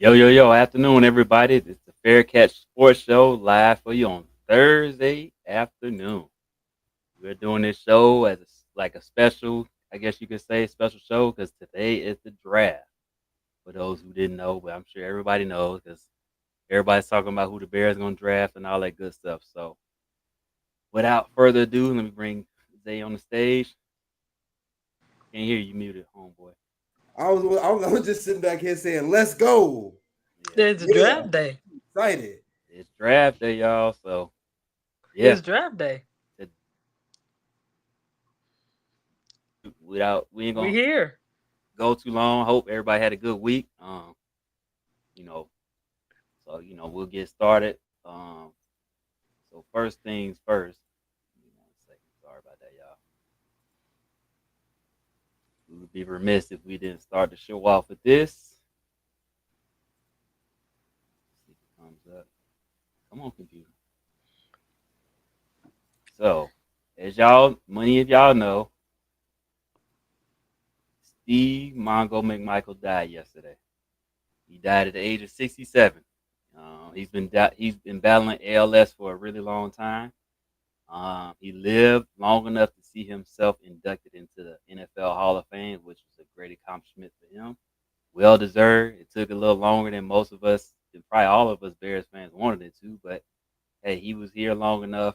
Yo, yo, yo, afternoon, everybody. It's the Fair Catch Sports Show live for you on Thursday afternoon. We're doing this show as like a special, I guess you could say, special show because today is the draft. For those who didn't know, but I'm sure everybody knows because everybody's talking about who the Bears going to draft and all that good stuff. So, without further ado, let me bring Zay on the stage. Can't hear you, muted, homeboy. I was just sitting back here saying, "Let's go!" Yeah, It's Yeah, draft day. excited. it's draft day, y'all. So, yeah, It's draft day. without we ain't We gonna here. go too long. Hope everybody had a good week. You know, so we'll get started. So first things first. Give me 1 second. Sorry about that, y'all. We would be remiss if we didn't start the show off with this. See if it comes up. Come on, computer. So, as many of y'all know, Steve Mongo McMichael died yesterday. He died at the age of 67. He's been battling ALS for a really long time. He lived long enough to see himself inducted into the NFL Hall of Fame, which was a great accomplishment for him. Well deserved. It took a little longer than most of us, and probably all of us Bears fans wanted it to, but hey, he was here long enough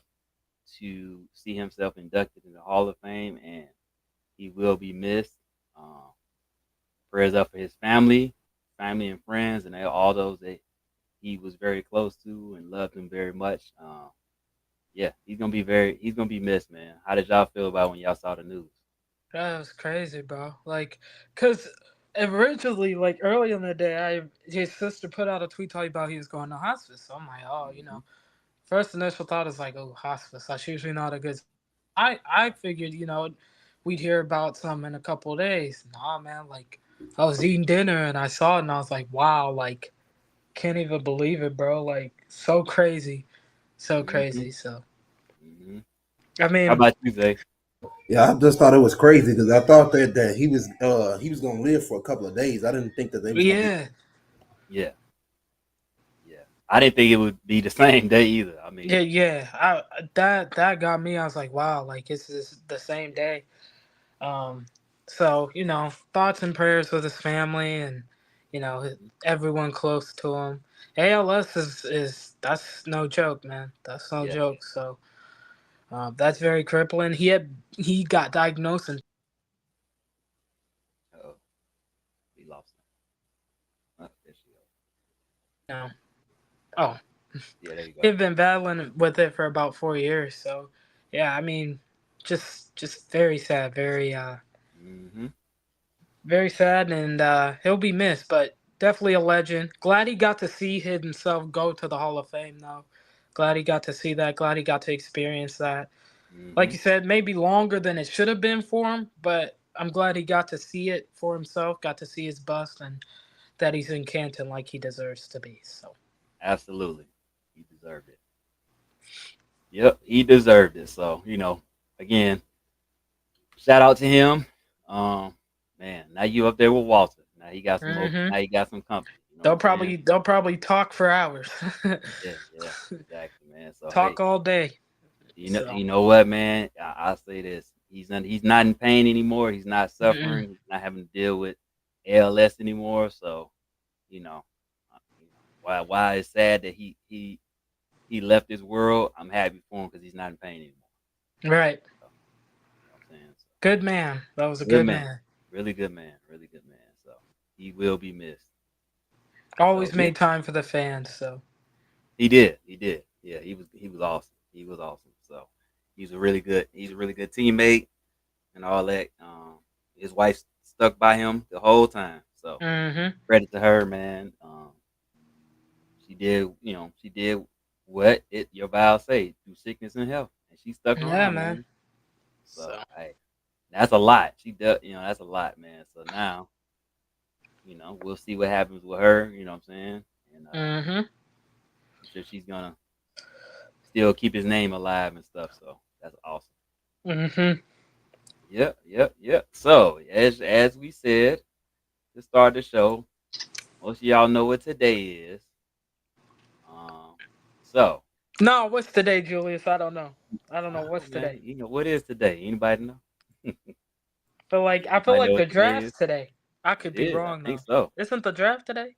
to see himself inducted in the Hall of Fame, and he will be missed. Um, Prayers up for his family and friends, and all those that he was very close to and loved him very much. Yeah, he's gonna be missed, man. How did y'all feel about when y'all saw the news? That was crazy, bro. Cause originally, early in the day, his sister put out a tweet talking about he was going to hospice. So I'm like, oh, Hmm. first initial thought is like, oh, hospice. That's usually not a good. I figured, we'd hear about some in a couple of days. Nah, man. I was eating dinner and I saw it and I was like, wow, can't even believe it, bro. So crazy, so Hmm. crazy. So Hmm. I How mean, about you, Zay? Yeah, I just thought it was crazy because I thought that he was gonna live for a couple of days. I didn't think that they was gonna be. yeah. Yeah, yeah. I didn't think it would be the same day either. I Yeah, mean, yeah. That got me. I was like, wow, it's the same day. Um, so thoughts and prayers with his family and mhm. everyone close to him. ALS is that's no joke, man. That's no Yeah. joke. So that's very crippling. He got diagnosed in Oh, we lost him. Oh, there she goes. now. Oh, Yeah, there you go. he'd been battling with it for about 4 years. So yeah, I mean, just very sad. Hmm. Very sad, and he'll be missed, but definitely a legend. Glad he got to see himself go to the Hall of Fame, though. Glad he got to see that. Glad he got to experience that. Like Hmm. you said, maybe longer than it should have been for him, but I'm glad he got to see it for himself, got to see his bust, and that he's in Canton like he deserves to be. So, Absolutely, he deserved it. Yep, he deserved it. So again, shout out to him. Um, Man, now you up there with Walter. Now he got some. hmm Now he got some company. You know what they'll I'm saying? probably talk for hours, Yeah, yeah, exactly, man. So talk hey, all day. So, you know what, man? I say this: he's not in pain anymore. He's not mm-mm. suffering. He's not having to deal with ALS anymore. So you know, why it's sad that he left this world. I'm happy for him because he's not in pain anymore. Right. So, you know what I'm saying? So, Good man. That was a good good man, man. really good man, really good man. So he will be missed. So Always yeah, made time for the fans. So. he did. Yeah, he was awesome. He was awesome. So he's a really good teammate and all that. His wife stuck by him the whole time. So Mm-hmm. credit to her, man. She did what your vows say through sickness and health, and she stuck Yeah, around, man. man. So So. hey, that's a lot. She does, that's a lot, man. So now, we'll see what happens with her. You know what I'm saying? And Mm-hmm. I'm sure she's gonna still keep his name alive and stuff. So that's awesome. Mm-hmm. Yep, yep, yep. So as we said to start the show, most of y'all know what today is. Um, so No, what's today, Julius? I don't know. I don't know what's man, today. what is today? Anybody know? I feel Anybody know like the what today is? draft's today. I It could be is. I wrong think though. so. Isn't the draft today?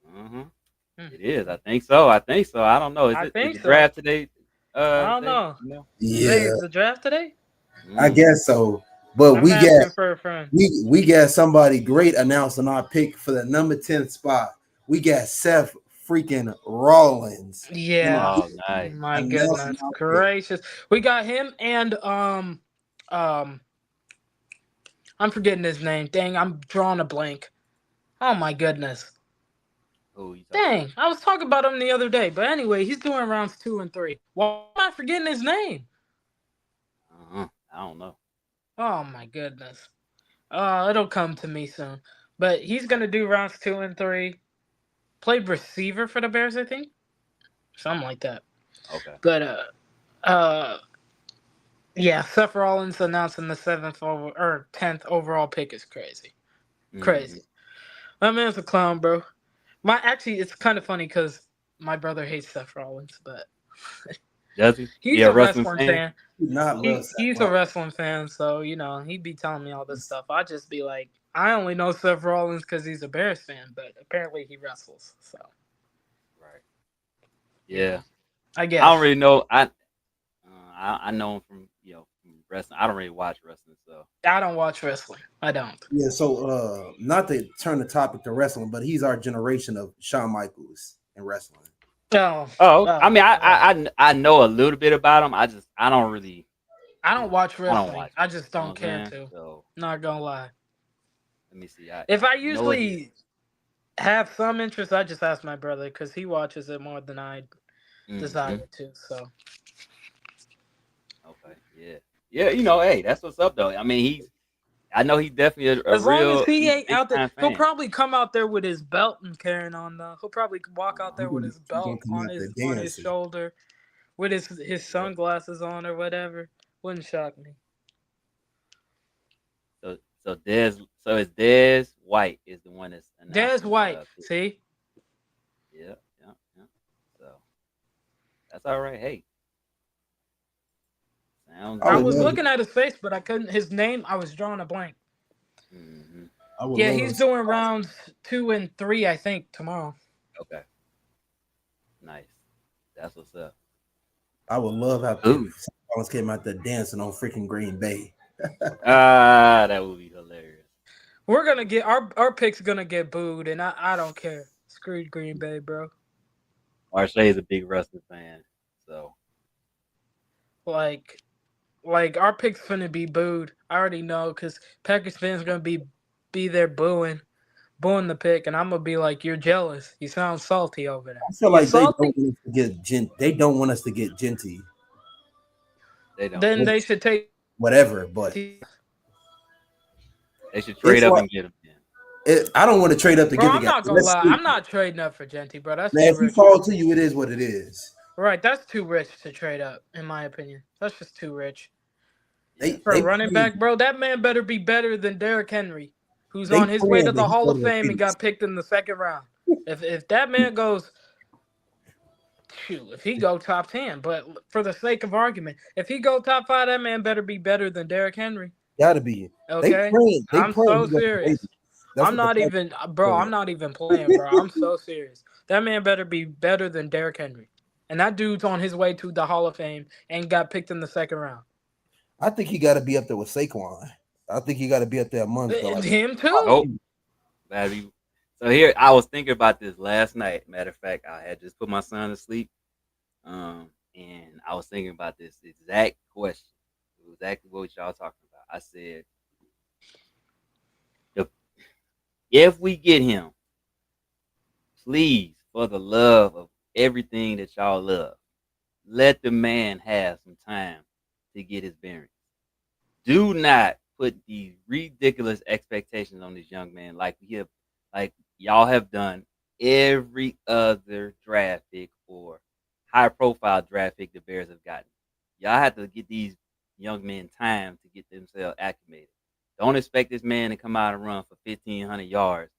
hmm Hmm. It is. I think so. I think so. I don't know. Is I it? Is think the so. draft today? I don't Zay? know. You know? Zay, Yeah, is the draft today? I Mm. guess so. But I'm we got asking for a friend. we got somebody great announcing our pick for the number 10 spot. We got Seth freaking Rollins Yeah. Oh, nice. My announcing goodness our pick. gracious. We got him and um I'm forgetting his name. Dang, I'm drawing a blank. Oh my goodness. Who you talking about? Dang, I was talking about him the other day. But anyway, he's doing rounds 2 and 3. Why am I forgetting his name? I don't know. Oh my goodness. It'll come to me soon. But he's gonna do rounds 2 and 3. Played receiver for the Bears, I think. Something like that. Okay. But uh yeah, Seth Rollins announcing the 10th overall pick is crazy. hmm Crazy. That man's a clown, bro. It's kind of funny because my brother hates Seth Rollins, but Does he? he's Yeah, a wrestling wrestling fan. fan. Do not love Seth He's a Rollins. wrestling fan, so he'd be telling me all this stuff. I'd just be like, I only know Seth Rollins because he's a Bears fan, but apparently he wrestles. So Right. yeah, Yeah. I I don't guess really know. I know him from from wrestling. I don't really watch wrestling, so I don't watch wrestling. I don't. Yeah, so not to turn the topic to wrestling, but he's our generation of Shawn Michaels in wrestling. Oh, oh, I oh, mean, oh. I know a little bit about him. I don't really I don't watch I don't wrestling. watch I it. just You know don't what care I'm saying? to. So Not gonna lie. let me see. If I I know it is. usually have some interest, I just ask my brother because he watches it more than I hmm desire to. So Okay. Yeah. Yeah. Hey, that's what's up though. I mean, I know he's definitely a as long as real. he He's a ain't big out there, time he'll fan. probably come out there with his belt and carrying on. He'll probably walk out there with Uh-huh. his He's gonna belt come out there on his dancing. shoulder, with his Yeah. sunglasses on or whatever. Wouldn't shock me. So it's Dez White is the one that's Des announcing White, the pick. see, Yeah, yeah, yeah. So that's all right. Hey, sounds I I would was good. love looking at his face, but I couldn't. His name, I was drawing a blank. hmm I would Yeah, love he's doing rounds 2 and 3, I think, tomorrow. Okay, nice. That's what's up. I would love if Ooh, Rollins came out there dancing on freaking Green Bay. that would be hilarious. We're gonna get our pick's gonna get booed, and I don't care. Screwed Green Bay, bro. Marche is a big wrestling fan, so Like our pick's gonna be booed. I already know because Packers fans gonna be there booing the pick, and I'm gonna be like, "You're jealous. You sound salty over there. I feel You like they salty? don't want us to get they don't want us to get Genty, they don't. Then they should take." whatever. But They should trade it's up like and get him. Then. I don't want to trade up to Bro, get the I'm guy. not gonna Let's lie. see. I'm not trading up for Genty, bro. That's Man, too if he rich. fall to you, it is what it is. Right, that's too rich to trade up, in my opinion. That's just too rich. Yeah. For a They running praying, back, bro, that man better be better than Derrick Henry, who's they on his way to praying that the he Hall go of to the Fame and Raiders. got picked in the second round. If that man goes, shoot, if he go top 10, but for the sake of argument, if he go top 5, that man better be better than Derrick Henry. Gotta be. They Okay, praying. They I'm praying so he go to the serious. Raiders. That's I'm what the not Packers even, bro. praying. I'm not even playing, bro. I'm so serious. That man better be better than Derrick Henry, and that dude's on his way to the Hall of Fame and got picked in the second round. I think he got to be up there with Saquon. I think he got to be up there amongst the like. Him too. Nope. That'd be. So here, I was thinking about this last night. Matter of fact, I had just put my son to sleep, and I was thinking about this exact question, exactly what y'all talking about. I said, if we get him, please, for the love of everything that y'all love, let the man have some time to get his bearings. Do not put these ridiculous expectations on this young man like y'all have done every other draft pick or high profile draft pick the Bears have gotten. Y'all have to get these young men time to get themselves acclimated. Don't expect this man to come out and run for 1,500 yards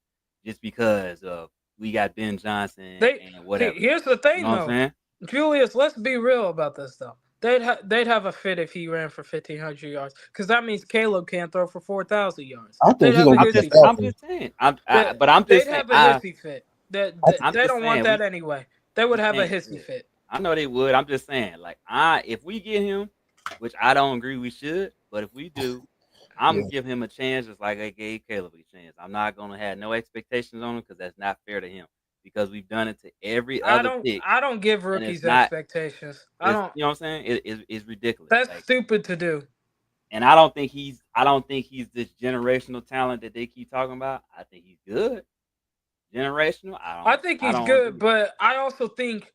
just because of we got Ben Johnson They and whatever. here's the You thing know what I'm though, saying? Julius. Let's be real about this though. They'd have a fit if he ran for 1,500 yards, because that means Caleb can't throw for 4,000 yards. I They'd think he have a gonna I'm get hissy that just, fit. I'm thousand. just saying. That But I'm they'd just saying. have a hissy fit. That I'm they just don't want saying. that anyway. They would We have a can't. hissy Yeah, fit. I know they would. I'm just saying. Like, if we get him, which I don't agree we should, but if we do, I'm Yeah, gonna give him a chance, just like I gave Caleb a chance. I'm not gonna have no expectations on him because that's not fair to him. Because we've done it to every other pick, I don't give and it's rookies not. expectations. I It's don't. you know what I'm saying. It's ridiculous. That's Like, stupid to do. and I don't think he's this generational talent that they keep talking about. I think he's good, generational. I think I he's don't good, agree. but I also think,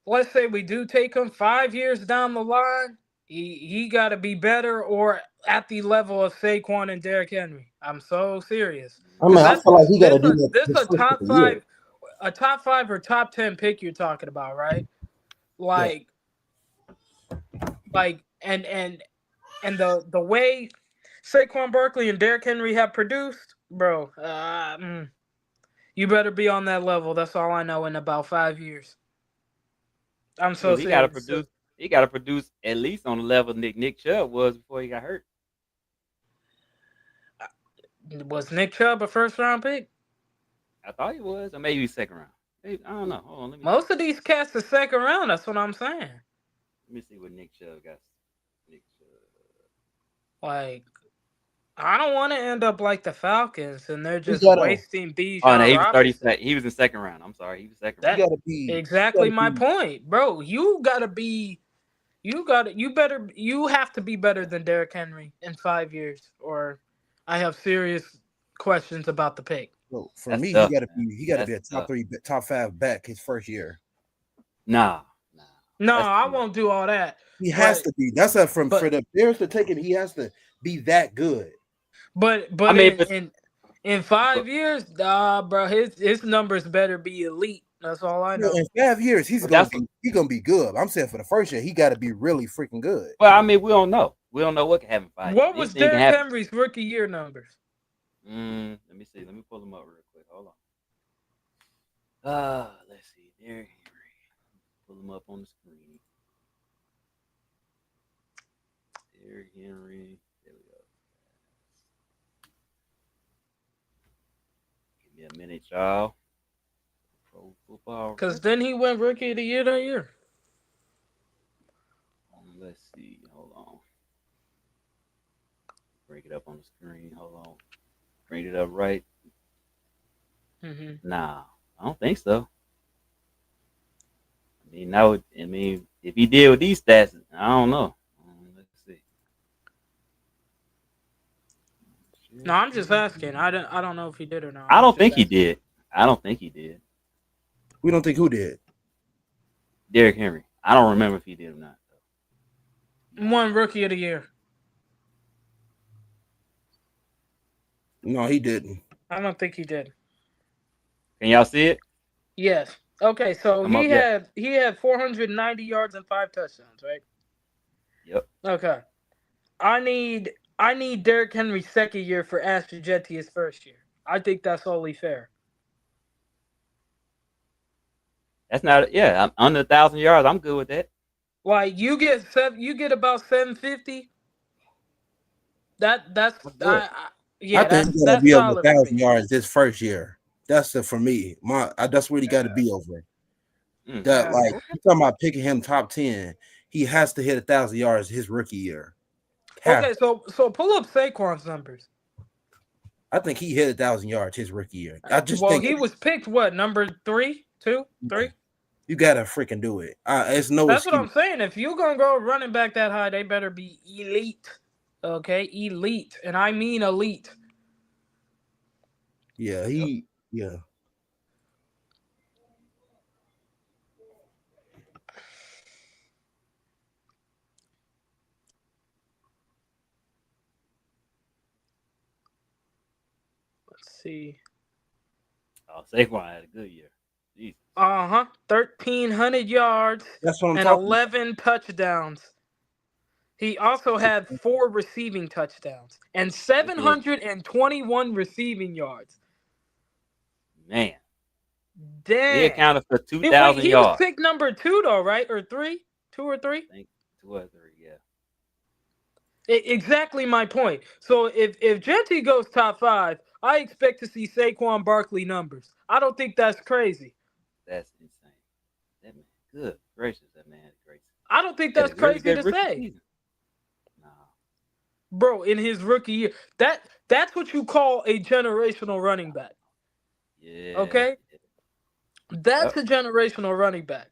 let's say we do take him 5 years down the line, he got to be better or at the level of Saquon and Derrick Henry. I'm so serious, I mean, because I that's feel like he got to this do a that this his a first top couple of years. five or top 10 pick you're talking about, right? Yeah, Like like and the way Saquon Barkley and Derrick Henry have produced, bro. You better be on that level. That's all I know in about 5 years. I'm so Dude, he got to serious. produce. He got to produce at least on the level Nick Chubb was before he got hurt. Was Nick Chubb a first round pick? I thought he was, or maybe second round. Maybe, I don't know. Hold on, let me Most of these cats are second round. That's what I'm saying. see what Nick Chubb got. Nick Chubb. Like, I don't want to end up like the Falcons and they're he just gotta wasting Oh no, Bijan he was 30. Robinson. He was in second round. I'm sorry, he was second he round. That gotta be exactly my point, bro. You have to be better than Derrick Henry in 5 years, or I have serious questions about the pick. bro, for That's me. tough, He gotta man. be a That's top tough. 3, top 5 back his first year. Nah. No, That's I too much. won't do all that. He has But to be. That's a for but the Bears to take him. He has to be that good. but I but mean, but, in but, 5 years, bro, his numbers better be elite. That's all I You know, know. in 5 years, but that's what. he's gonna be good. I'm saying for the first year, he got to be really freaking good. Well, I mean, we don't know. We don't know what can happen in 5 years. What was Anything can Derrick happen. Henry's rookie year numbers? Let me see. Let me pull them up real quick. Hold on. Let's see. Derrick Henry. Pull them up on the screen. Derrick Henry. There we go. Give me a minute, y'all. Pro football. Because then he went rookie of the year that year. Let's see. Hold on. Bring it up on the screen. Hold on. Bring it up right. Mm-hmm. Nah, I don't think so. I mean, if he did with these stats, I don't know. Let's see. No, I'm just asking. I don't know if he did or not. I don't think he asking. did. I don't think he did. We don't think who did. Derrick Henry. I don't remember if he did or not. One rookie of the year. No, he didn't. I don't think he did. Can y'all see it? Yes. Okay, so I'm up there. he had 490 yards and 5 touchdowns, right? Yep. Okay. I need Derrick Henry's second year for Aston Jetti his first year. I think that's only fair. That's not. Yeah, I'm under 1,000 yards. I'm good with that. Like you get about 750. That's I yeah, think he got to that's be over solid for 1,000 me. yards this first year. That's for me. That's what he got to be over. That like you talking about picking him top 10. He has to hit 1,000 yards his rookie year. Okay, so pull up Saquon's numbers. I think he hit 1,000 yards his rookie year. I just think he was picked what, number 3, 2, 3? You gotta freaking do it. It's no That's excuse. what I'm saying. If you're gonna go running back that high, they better be elite. Okay, elite, and I mean elite. Yeah, yeah. Let's see. Oh, Saquon had a good year. Jeez. 1,300 yards. That's what I'm and talking 11 touchdowns. He also had 4 receiving touchdowns and 721 receiving yards. Man. Damn. He accounted for 2,000 yards. He was pick number 2 though, right? Or 3? 2 or 3? I think 2 or 3, yeah. Exactly my point. So if Genty goes top 5, I expect to see Saquon Barkley numbers. I don't think that's crazy. That's insane. That man, good gracious, that man had great. I don't think that's crazy to say. Season. Nah. Bro, in his rookie year, that's what you call a generational running back. Yeah. Okay? That's a generational running back.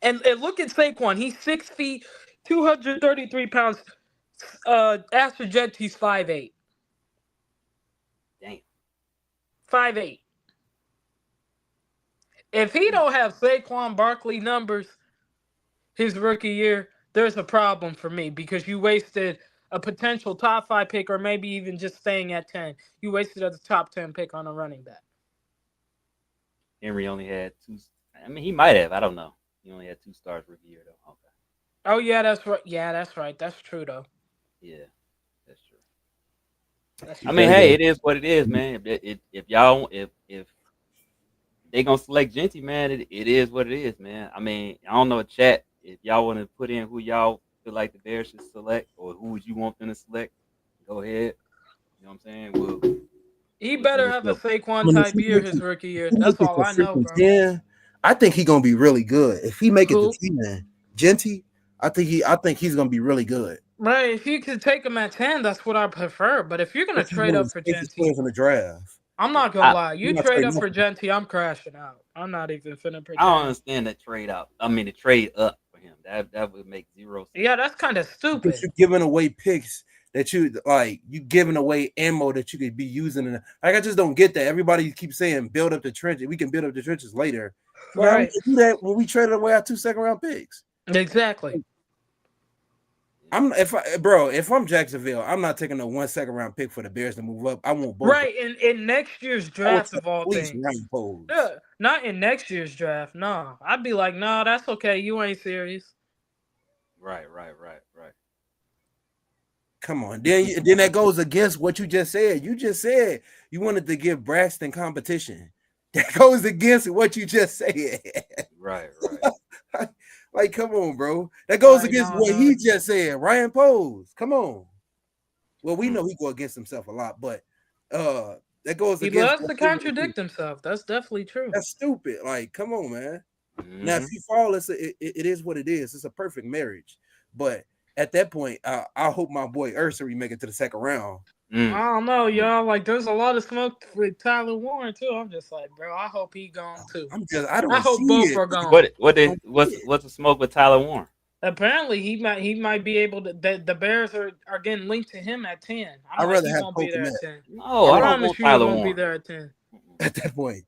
And look at Saquon. He's 6 feet, 233 pounds. After Genty's 5'8". Damn. 5'8". If he don't have Saquon Barkley numbers his rookie year, there's a problem for me because you wasted a potential top 5 pick or maybe even just staying at 10. You wasted a top 10 pick on a running back. Henry only had 2. I mean, he might have. I don't know. He only had 2 stars rookie year, though. Okay. Oh, yeah, that's right. Yeah, that's right. That's true, though. Yeah, that's true. I mean, hey, it is what it is, man. If y'all if they gonna select Genty, man, it is what it is, man. I mean, I don't know, chat. If y'all want to put in who y'all feel like the Bears should select or who would you want them to select, go ahead. You know what I'm saying? He better have a Saquon type year his rookie year. That's all I know, bro. Yeah, I think he's gonna be really good if he make it to 10. Genty, I think he's gonna be really good. Right, if you could take him at 10, that's what I prefer. But if you're gonna trade up for Genty in the draft, I'm not gonna lie. You trade up for Genty, I'm crashing out. I'm not even finna pretend. I don't understand that trade out. I mean, the trade up for him. That would make 0 sense. Yeah, that's kind of stupid. Because you're giving away picks that you giving away ammo that you could be using. I just don't get that. Everybody keeps saying build up the trenches. We can build up the trenches later. Right. We do that when we traded away our 2 second-round picks. Exactly. If I'm Jacksonville, I'm not taking a 1 second-round pick for the Bears to move up. I want both. Right, in next year's draft of all things. Yeah, not in next year's draft. No, I'd be like, no, that's okay. You ain't serious. Right. Come on, then that goes against what you just said. You just said you wanted to give Braxton competition. That goes against what you just said. Right. Like, come on, bro. That goes against what he just said. Ryan Poles, come on. Well, we know he go against himself a lot, but that goes against. He loves to contradict himself. That's definitely true. That's stupid. Like, come on, man. Mm-hmm. Now, if you fall, it is what it is. It's a perfect marriage. But at that point, I hope my boy Ursary make it to the second round. I don't know, y'all. Like, there's a lot of smoke with Tyler Warren too. I'm just like, bro, I hope he gone too. I hope both are gone. What's the smoke with Tyler Warren? Apparently, he might be able to. The Bears are getting linked to him at 10. I'd rather have be there at 10. No, I don't want Tyler Warren. Be there at 10. At that point,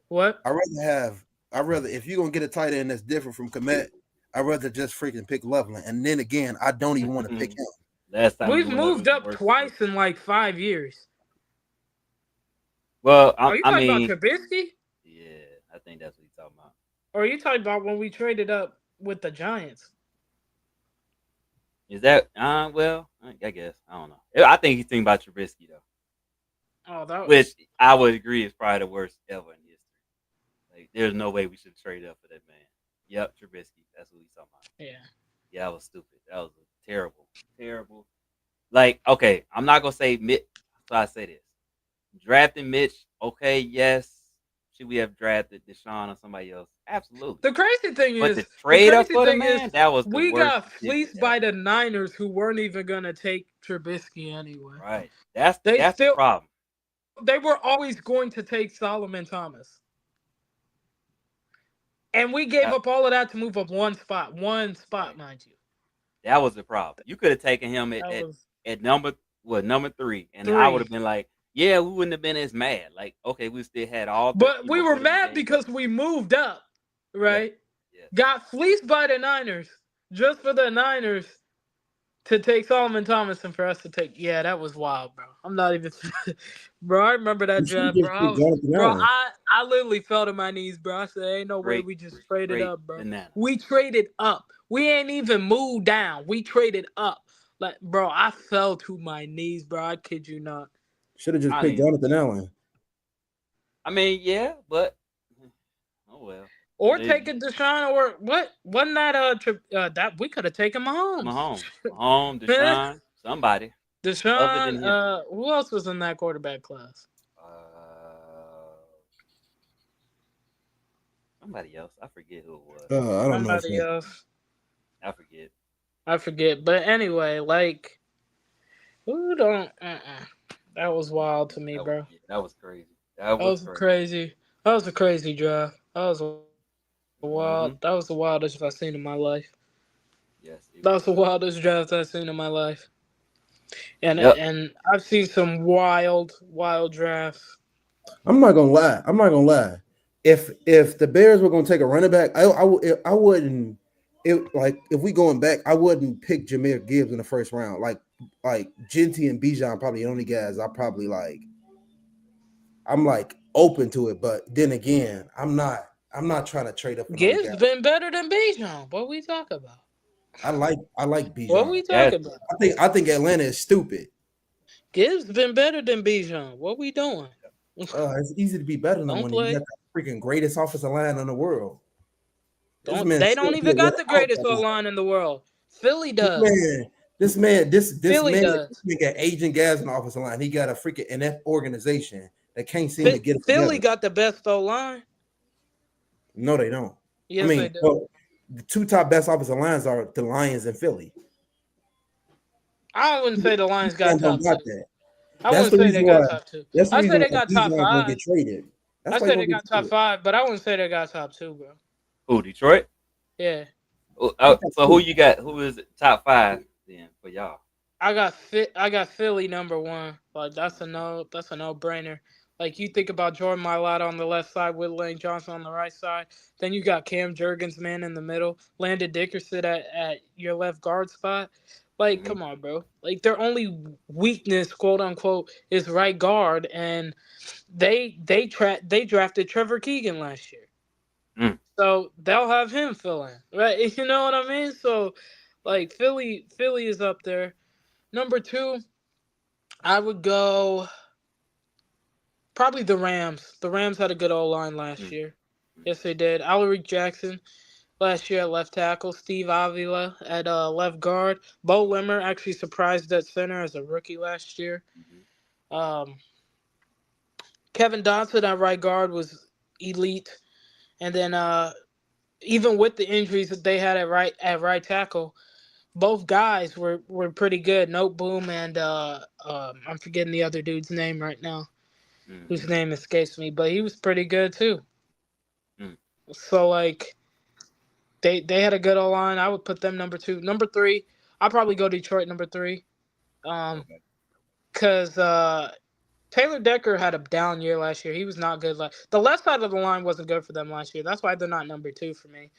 what? I'd rather if you're gonna get a tight end that's different from Kmet, I'd rather just freaking pick Loveland. And then again, I don't even want to pick him. We've moved up twice in like 5 years. Well, are you talking about Trubisky? Yeah, I think that's what he's talking about. Or are you talking about when we traded up with the Giants? Is that well? I guess I don't know. I think he's thinking about Trubisky though. Which I would agree is probably the worst ever in history. Like, there's no way we should trade up for that man. Yep, Trubisky. That's what he's talking about. Yeah, that was stupid. That was terrible. Like, okay, I'm not gonna say Mitch. So I say this: drafting Mitch, okay, yes. Should we have drafted Deshaun or somebody else? Absolutely. The crazy thing is, the trade up for the man, that was we got fleeced by the Niners, who weren't even gonna take Trubisky anyway. Right. That's the problem. They were always going to take Solomon Thomas. And we gave up all of that to move up one spot, mind you. That was the problem. You could have taken him at number 3, and I would have been like, yeah, we wouldn't have been as mad. Like, okay, we still had all. But we were mad because we moved up, right? Yeah. Got fleeced by the Niners just for the Niners to take Solomon Thomas and for us to take. Yeah, that was wild, bro. I'm not even, bro. I remember that draft, bro. I literally fell to my knees, bro. I said, ain't no way we just traded up, bro. We traded up. We ain't even moved down. We traded up. Like, bro, I fell to my knees, bro. I kid you not. Should have just picked Jonathan Allen. I mean, yeah, but Oh well. Or taking Deshaun, or what? Wasn't that that we could have taken Mahomes? Mahomes, Deshaun, somebody. Other than him. Deshaun. Who else was in that quarterback class? Somebody else. I forget who it was. I don't know. Somebody else. I forget. But anyway, like, who don't? That was wild to me, bro. That was crazy. That was crazy. That was a crazy draft. That was wild. That was the wildest I've seen in my life. Yes. That was the wildest draft I've seen in my life. And I've seen some wild drafts. I'm not gonna lie. If the Bears were gonna take a running back, I wouldn't. If we going back, I wouldn't pick Jahmyr Gibbs in the first round. Like Genty and Bijan probably the only guys I probably like. I'm like open to it, but then again, I'm not trying to trade up. Gibbs been better than Bijan. What we talk about? I like Bijan. What we talking about? I think Atlanta is stupid. Gibbs been better than Bijan. What we doing? It's easy to be better than when you got the freaking greatest offensive line in the world. They don't even got the greatest line in the world. Philly does. This man does. got aging guys in the offensive line. He got a freaking inept organization that can't seem to get it Philly together. got the best line. No, they don't. Yes, they do. The two top best offensive lines are the Lions and Philly. I wouldn't say the Lions got top two. I Wouldn't say they got top two. I say they got top 5. Get traded. I say they got top 5, but I wouldn't say they got top 2, bro. Who, Detroit? Yeah. So who you got? Who is top 5 then for y'all? I got Philly number 1. Like that's a no-brainer. Like you think about Jordan Mailata on the left side with Lane Johnson on the right side. Then you got Cam Jurgens, man, in the middle. Landon Dickerson at your left guard spot. Like, come on, bro. Like their only weakness, quote unquote, is right guard, and they drafted Trevor Keegan last year. So they'll have him fill in, right? You know what I mean? So, like Philly is up there. Number 2, I would go probably the Rams. The Rams had a good O-line last year. Yes, they did. Alaric Jackson last year at left tackle. Steve Avila at left guard. Bo Limmer actually surprised at center as a rookie last year. Kevin Dotson at right guard was elite. And then even with the injuries that they had at right tackle, both guys were pretty good. Note Boom and I'm forgetting the other dude's name right now, whose name escapes me, but he was pretty good too. So like they had a good O-line. I would put them number 2. Number 3, I'll probably go Detroit number 3. Because Taylor Decker had a down year last year. He was not good. The left side of the line wasn't good for them last year. That's why they're not number 2 for me.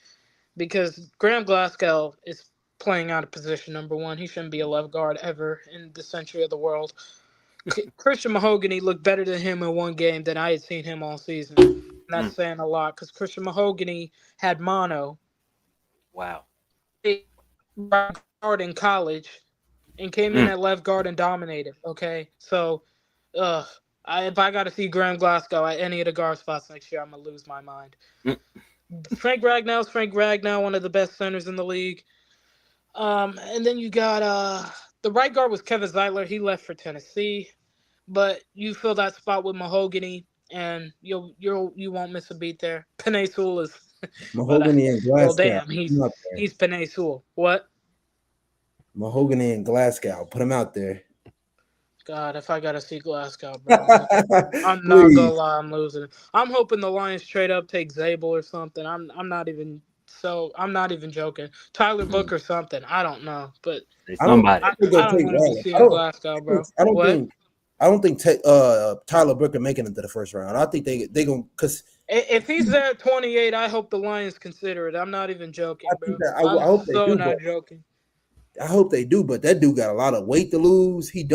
Because Graham Glasgow is playing out of position number 1. He shouldn't be a left guard ever in the century of the world. Christian Mahogany looked better than him in one game than I had seen him all season. And that's saying a lot because Christian Mahogany had mono. Wow. Right guard in college and came in at left guard and dominated. Okay, so if I got to see Graham Glasgow at any of the guard spots next year, I'm gonna lose my mind. Frank Ragnow, one of the best centers in the league. And then you got the right guard was Kevin Zeitler. He left for Tennessee, but you fill that spot with Mahogany, and you won't miss a beat there. Penei Sewell is Mahogany and Glasgow. Well, damn, he's Penei Sewell. What? Mahogany and Glasgow. Put him out there. God, if I gotta see Glasgow, bro, I'm not gonna lie, I'm losing. I'm hoping the Lions trade up, take Zabel or something. I'm not even joking. Tyler Book or something. I don't know, but I don't want to be seeing Glasgow, bro. I don't think Tyler Book are making it to the first round. I think they gonna because if he's there at 28, I hope the Lions consider it. I'm not even joking, bro. I hope they do, not joking. I hope they do, but that dude got a lot of weight to lose. He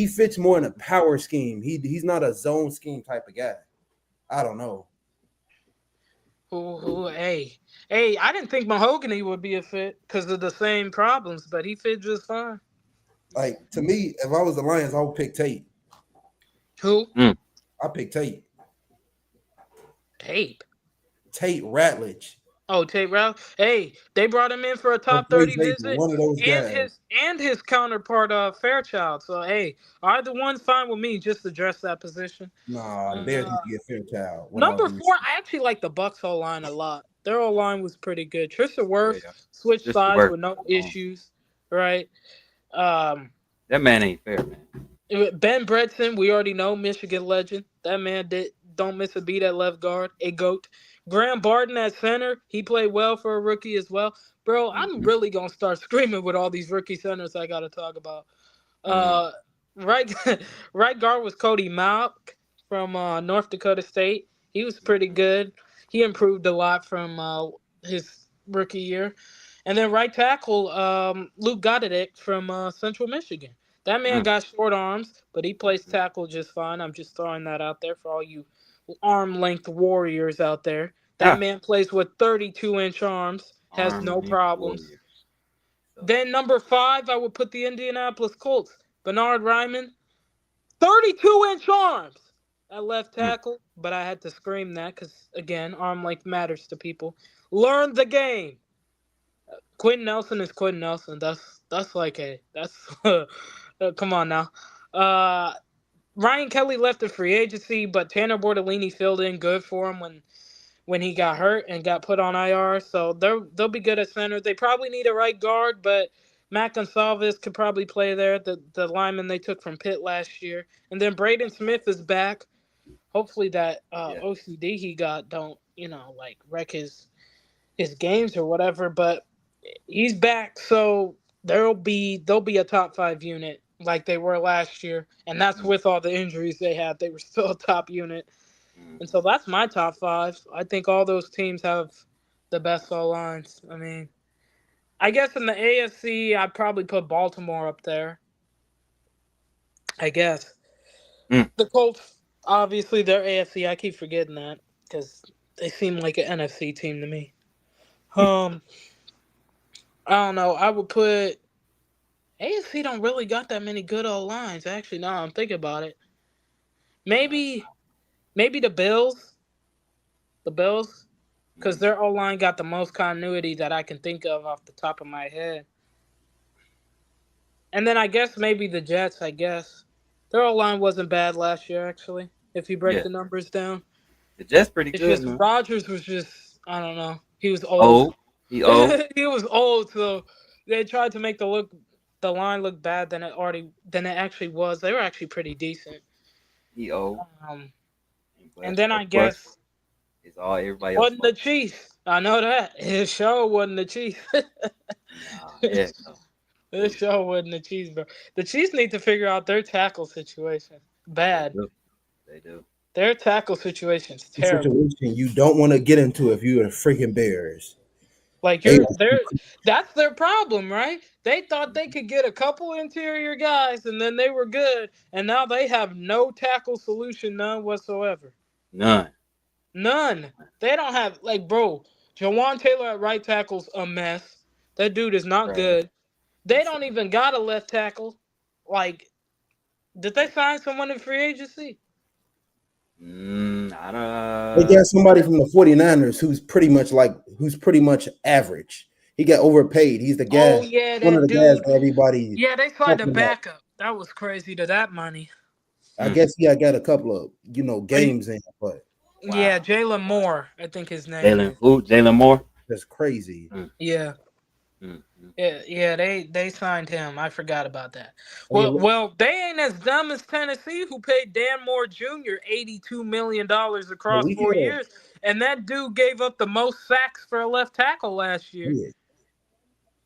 fits more in a power scheme. He's not a zone scheme type of guy. I don't know. Hey, I didn't think Mahogany would be a fit because of the same problems, but he fit just fine. Like, to me, if I was the Lions, I would pick Tate. Who? I pick Tate. Tate? Tate Ratledge. Oh, Tate Ralph. Hey, they brought him in for a Or top Blake 30 Zabel, visit, one of those and guys. his counterpart, Fairchild. So hey, either one's fine with me. Just address that position. Nah, the Bears need to get Fairchild. With all Number due 4, respect. I actually like the Bucks O line a lot. Their O line was pretty good. Tristan Yeah, Wirfs switched just the sides work. with no issues, right? That man ain't fair, man. Ben Bredesen, we already know, Michigan legend. That man don't miss a beat at left guard, a goat. Graham Barton at center, he played well for a rookie as well. Bro, I'm really gonna start screaming with all these rookie centers I gotta talk about. Right, right guard was Cody Malk from North Dakota State. He was pretty good. He improved a lot from his rookie year. And then right tackle, Luke Goddard from Central Michigan. That man got short arms, but he plays tackle just fine. I'm just throwing that out there for all you arm length warriors out there. That man plays with 32-inch arms, has no problems. Then number 5, I would put the Indianapolis Colts. Bernard Ryman, 32-inch arms at left tackle, but I had to scream that because, again, arm length matters to people. Learn the game. Quentin Nelson is Quentin Nelson. That's like come on now. Ryan Kelly left the free agency, but Tanner Bortolini filled in good for him when he got hurt and got put on IR. So they'll be good at center. They probably need a right guard, but Matt Gonsalves could probably play there, the lineman they took from Pitt last year. And then Braden Smith is back. Hopefully that OCD he got don't, like wreck his games or whatever, but he's back, so they'll be a top 5 unit like they were last year, and that's with all the injuries they had. They were still a top unit, and so that's my top 5. I think all those teams have the best O lines. I mean, I guess in the AFC, I'd probably put Baltimore up there. I guess the Colts, obviously, they're AFC. I keep forgetting that because they seem like an NFC team to me. I don't know. I would put AFC don't really got that many good old lines. Actually, now I'm thinking about it. Maybe the Bills. The Bills, because their O line got the most continuity that I can think of off the top of my head. And then I guess maybe the Jets. I guess their O line wasn't bad last year. Actually, if you break the numbers down, the Jets pretty it's good. just Rodgers was just I don't know. He was old. He old. He was old, so they tried to make the line look bad than it actually was. They were actually pretty decent. He old. And then I guess it's all everybody else. Wasn't the Chiefs. I know that. His show wasn't the Chiefs. This show wasn't the Chiefs, bro. The Chiefs need to figure out their tackle situation. Bad. They do. Their tackle situation's terrible. Situation you don't want to get into if you're the freaking Bears. Like that's their problem, right? They thought they could get a couple interior guys and then they were good, and now they have no tackle solution, none whatsoever. None. They don't have bro. Jawan Taylor at right tackle's a mess. That dude is not good. They don't even got a left tackle. Did they sign someone in free agency? I don't. They got somebody from the 49ers who's pretty much average. He got overpaid. He's the guy. Oh yeah, one of the dude. guys that everybody. Yeah, they signed a backup. That was crazy to that money. I guess he got a couple of games in, but yeah, Jalen Moore, I think his name. Jalen Moore. That's crazy. Yeah. Yeah, they signed him. I forgot about that. Well, they ain't as dumb as Tennessee, who paid Dan Moore Jr. $82 million across 4 years, and that dude gave up the most sacks for a left tackle last year. Yeah.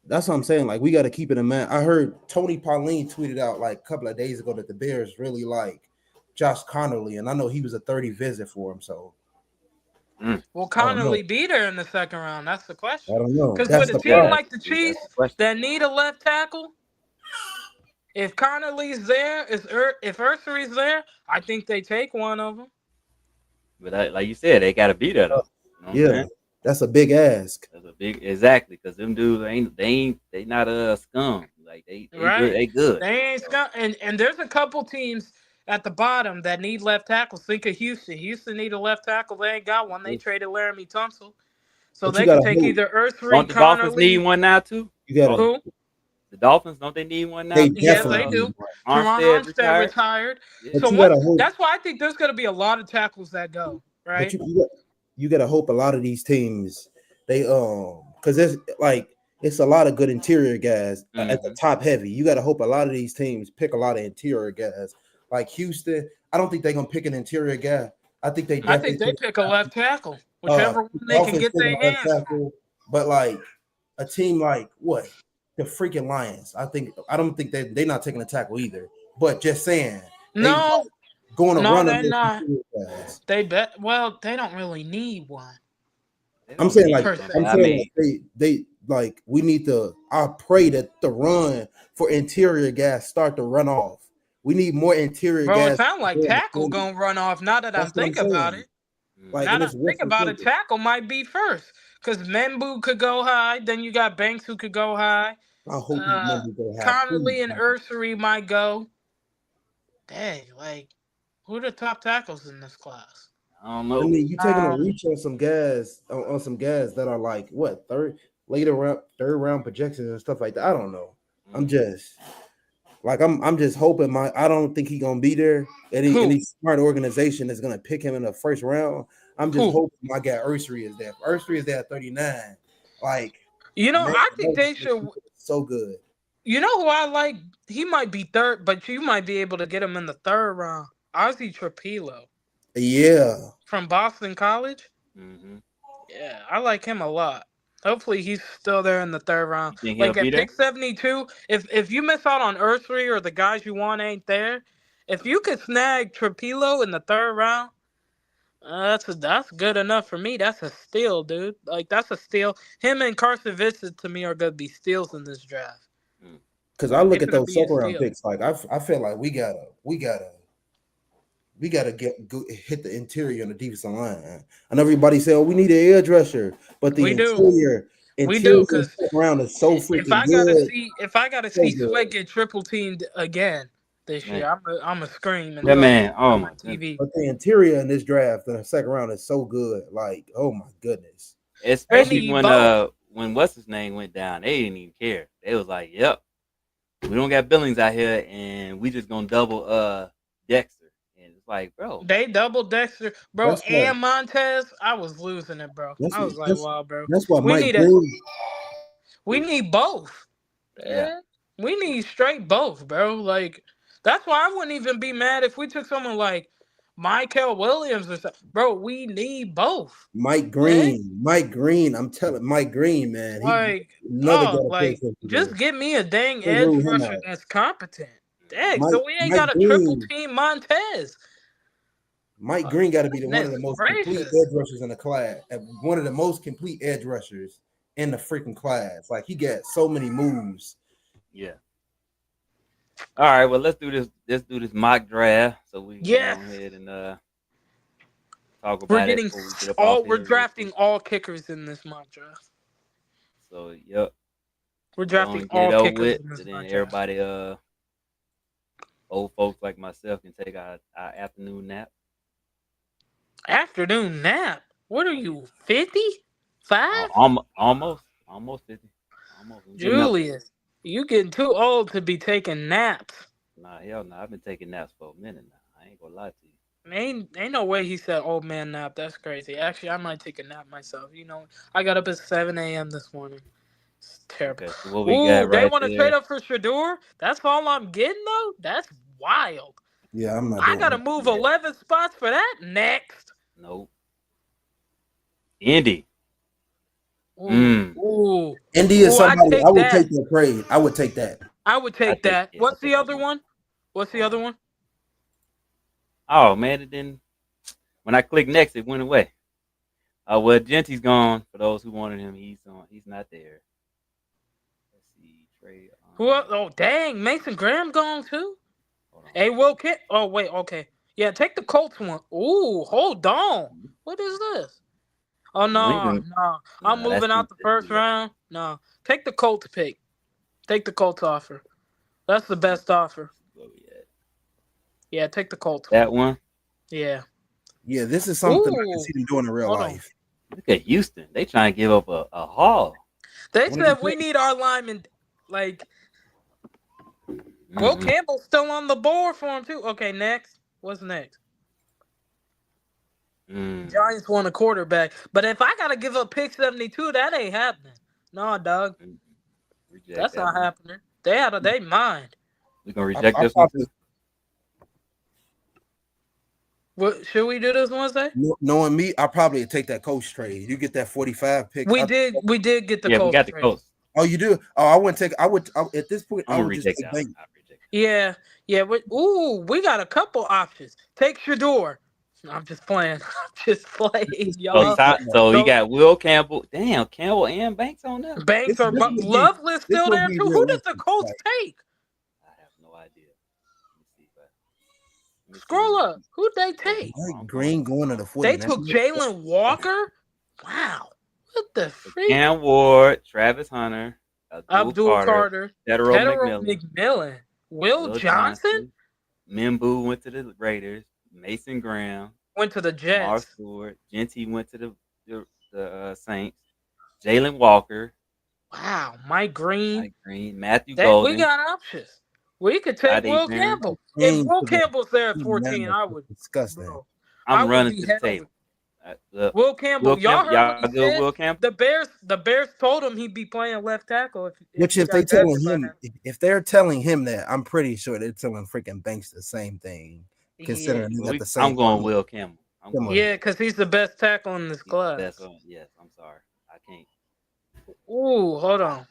That's what I'm saying. We got to keep it in mind. I heard Tony Pauline tweeted out a couple of days ago that the Bears really like Josh Connerly, and I know he was a 30 visit for him. So, Will Connerly be there in the second round? That's the question. I don't know. Because with a team like the Chiefs that need a left tackle, if Connerly's there, if Ursery's there, I think they take one of them. But like you said, they got to be there though. That's a big ask. That's a big exactly because them dudes they not a scum. They good. They ain't scum. And there's a couple teams at the bottom that need left tackles. Think of Houston. Houston need a left tackle. They ain't got one. They traded Laramie Tunsil. So But you they could gotta take hope. either Earthry, Don't the Dolphins need Connerly. one now too? You gotta. Who? The Dolphins, don't they need one now? They Yes, definitely they do. need one. Teron Armstead Armstead retired. retired. Yeah. But So you what? gotta hope. That's why I think there's going to be a lot of tackles that go. But Right? you gotta hope a lot of these teams they because there's like it's a lot of good interior guys at the top heavy. You gotta hope a lot of these teams pick a lot of interior guys. Like Houston, I don't think they're gonna pick an interior guy. I think they I think definitely they pick a left tackle, whichever one they can Dolphins get picking their a left hands on. tackle. But like a team like what? The freaking Lions. I don't think they're not taking a tackle either. But just saying, No, going to no, run they're them not. guys. They bet. Well, they don't really need one. I'm saying like per se. I'm saying like they like we need to. I pray that the run for interior guys start to run off. We need more interior Bro, guys. it sounds like tackle gonna run off. Now that I'm thinking about it. Like, Now that I think about it, tackle might be first because Membu could go high. Then you got Banks who could go high. I hope Membu go high. Connerly and Ursary might go. Dang, like who are the top tackles in this class? I don't know. I mean, you taking a reach on some guys on some guys that are like what third round projections and stuff like that. I don't know. I'm just like I'm just hoping I don't think he's gonna be there. Any smart organization is gonna pick him in the first round. I'm just hoping my guy Ursary is there. If Ursary is there at 39. Like I think they should. So good. You know who I like? He might be third, but you might be able to get him in the third round. Ozzy Trapilo. Yeah. From Boston College. Mm-hmm. Yeah, I like him a lot. Hopefully he's still there in the third round. Like at pick 72, if you miss out on Ursary or the guys you want ain't there, if you could snag Trapilo in the third round, that's good enough for me. That's a steal, dude. Like that's a steal. Him and Carson Vincent to me are gonna be steals in this draft. Because I look at those second round picks, like I feel like we gotta hit the interior and the defensive line. I know everybody say, "Oh, we need an edge rusher," but the interior because round is so freaking if I gotta see Sweat get triple teamed again this year, I'm a scream. And man, oh my TV. But the interior in this draft, the second round is so good. Like, oh my goodness. Especially when what's his name went down, they didn't even care. They was like, "Yep, we don't got Billings out here, and we just gonna double Dexter." And it's like, bro, they double Dexter, bro, and Montez. I was losing it, bro. I was like, wow, bro. That's what we need both. Yeah, we need straight both, bro. Like that's why I wouldn't even be mad if we took someone like Michael Williams or something. Bro, we need both. Mike Green. I'm telling Mike Green, man. Just give me a dang edge rusher that's competent. Dang, so we ain't got a triple team Montez. Mike Green got to be one of the most complete edge rushers in the class. One of the most complete edge rushers in the freaking class. Like he got so many moves. Yeah. All right, well let's do this mock draft so we can go ahead and talk about we're drafting all kickers in this mock draft. So yep. We're drafting all kickers in this and mock then draft. Everybody old folks like myself can take our afternoon nap. Afternoon nap? What are you, 50? 5? Almost 50. Julius, you getting too old to be taking naps. Nah, hell no. I've been taking naps for a minute now. I ain't gonna lie to you. Ain't no way he said old man nap. That's crazy. Actually, I might take a nap myself. You know, I got up at 7 a.m. this morning. It's terrible. Okay, so what we got they want to trade up for Shedeur? That's all I'm getting, though? That's wild. Yeah, I'm not. I got to move 11 spots for that next. Nope. Indy. Ooh. Indy is somebody I would take the trade. I would take that. I would take that. What's the other one? What's the other one? Oh man, it didn't. When I clicked next, it went away. Well, Genty's gone. For those who wanted him, he's not there. Let's see, trade. Oh dang, Mason Graham gone too. Hey, Will Kit. Oh wait, okay. Yeah, take the Colts one. Ooh, hold on. What is this? Oh no. I'm moving out the first round. No, take the Colts pick. Take the Colts offer. That's the best offer. Yeah, take the Colts. That one. Yeah. Yeah, this is something I can Ooh. see them doing in real Hold on. life. Look at Houston. They trying to give up a haul. They What did said he we say? need our linemen. Like, Will Campbell's still on the board for him, too. Okay, next. What's next? Giants want a quarterback. But if I got to give up pick 72, that ain't happening. No, dog. Reject That's that not one. happening. They out of their mind. We gonna reject this one too. What should we do this Wednesday? Knowing me, I'll probably take that coach trade. You get that 45 pick. We did get the Yeah, Colts we got the trade. Colts. Oh, you do? Oh, I wouldn't take. At this point, I'm I gonna would just reject take that. Banks. Yeah. We got a couple options. Take Shador. I'm just playing. Y'all. So you got Will Campbell. Damn, Campbell and Banks on there. Banks or Loveless still there too. Who does the Colts take? I have no idea. Let me Scroll see. up. Who'd they take? Mike Green going to the 49ers. They took Jalen Walker. Wow. What the freak? Cam Ward, Travis Hunter, Abdul Carter, Federal McMillan, Will Johnson. Mimbu went to the Raiders. Mason Graham went to the Jets. Mar Stewart, Genty went to the Saints. Jalen Walker. Wow, Mike Green, Matthew Golden. We got options. We could take Will Campbell. If Will Campbell's there at 14, I would discuss that. I'm running to the table. Will Campbell, y'all heard what he said? Will Campbell? The Bears told him he'd be playing left tackle. If they're telling him that, I'm pretty sure they're telling freaking Banks the same thing. Considering they got the same. I'm going Will Campbell. Because he's the best tackle in this class. Yes, I'm sorry, I can't. Ooh, hold on.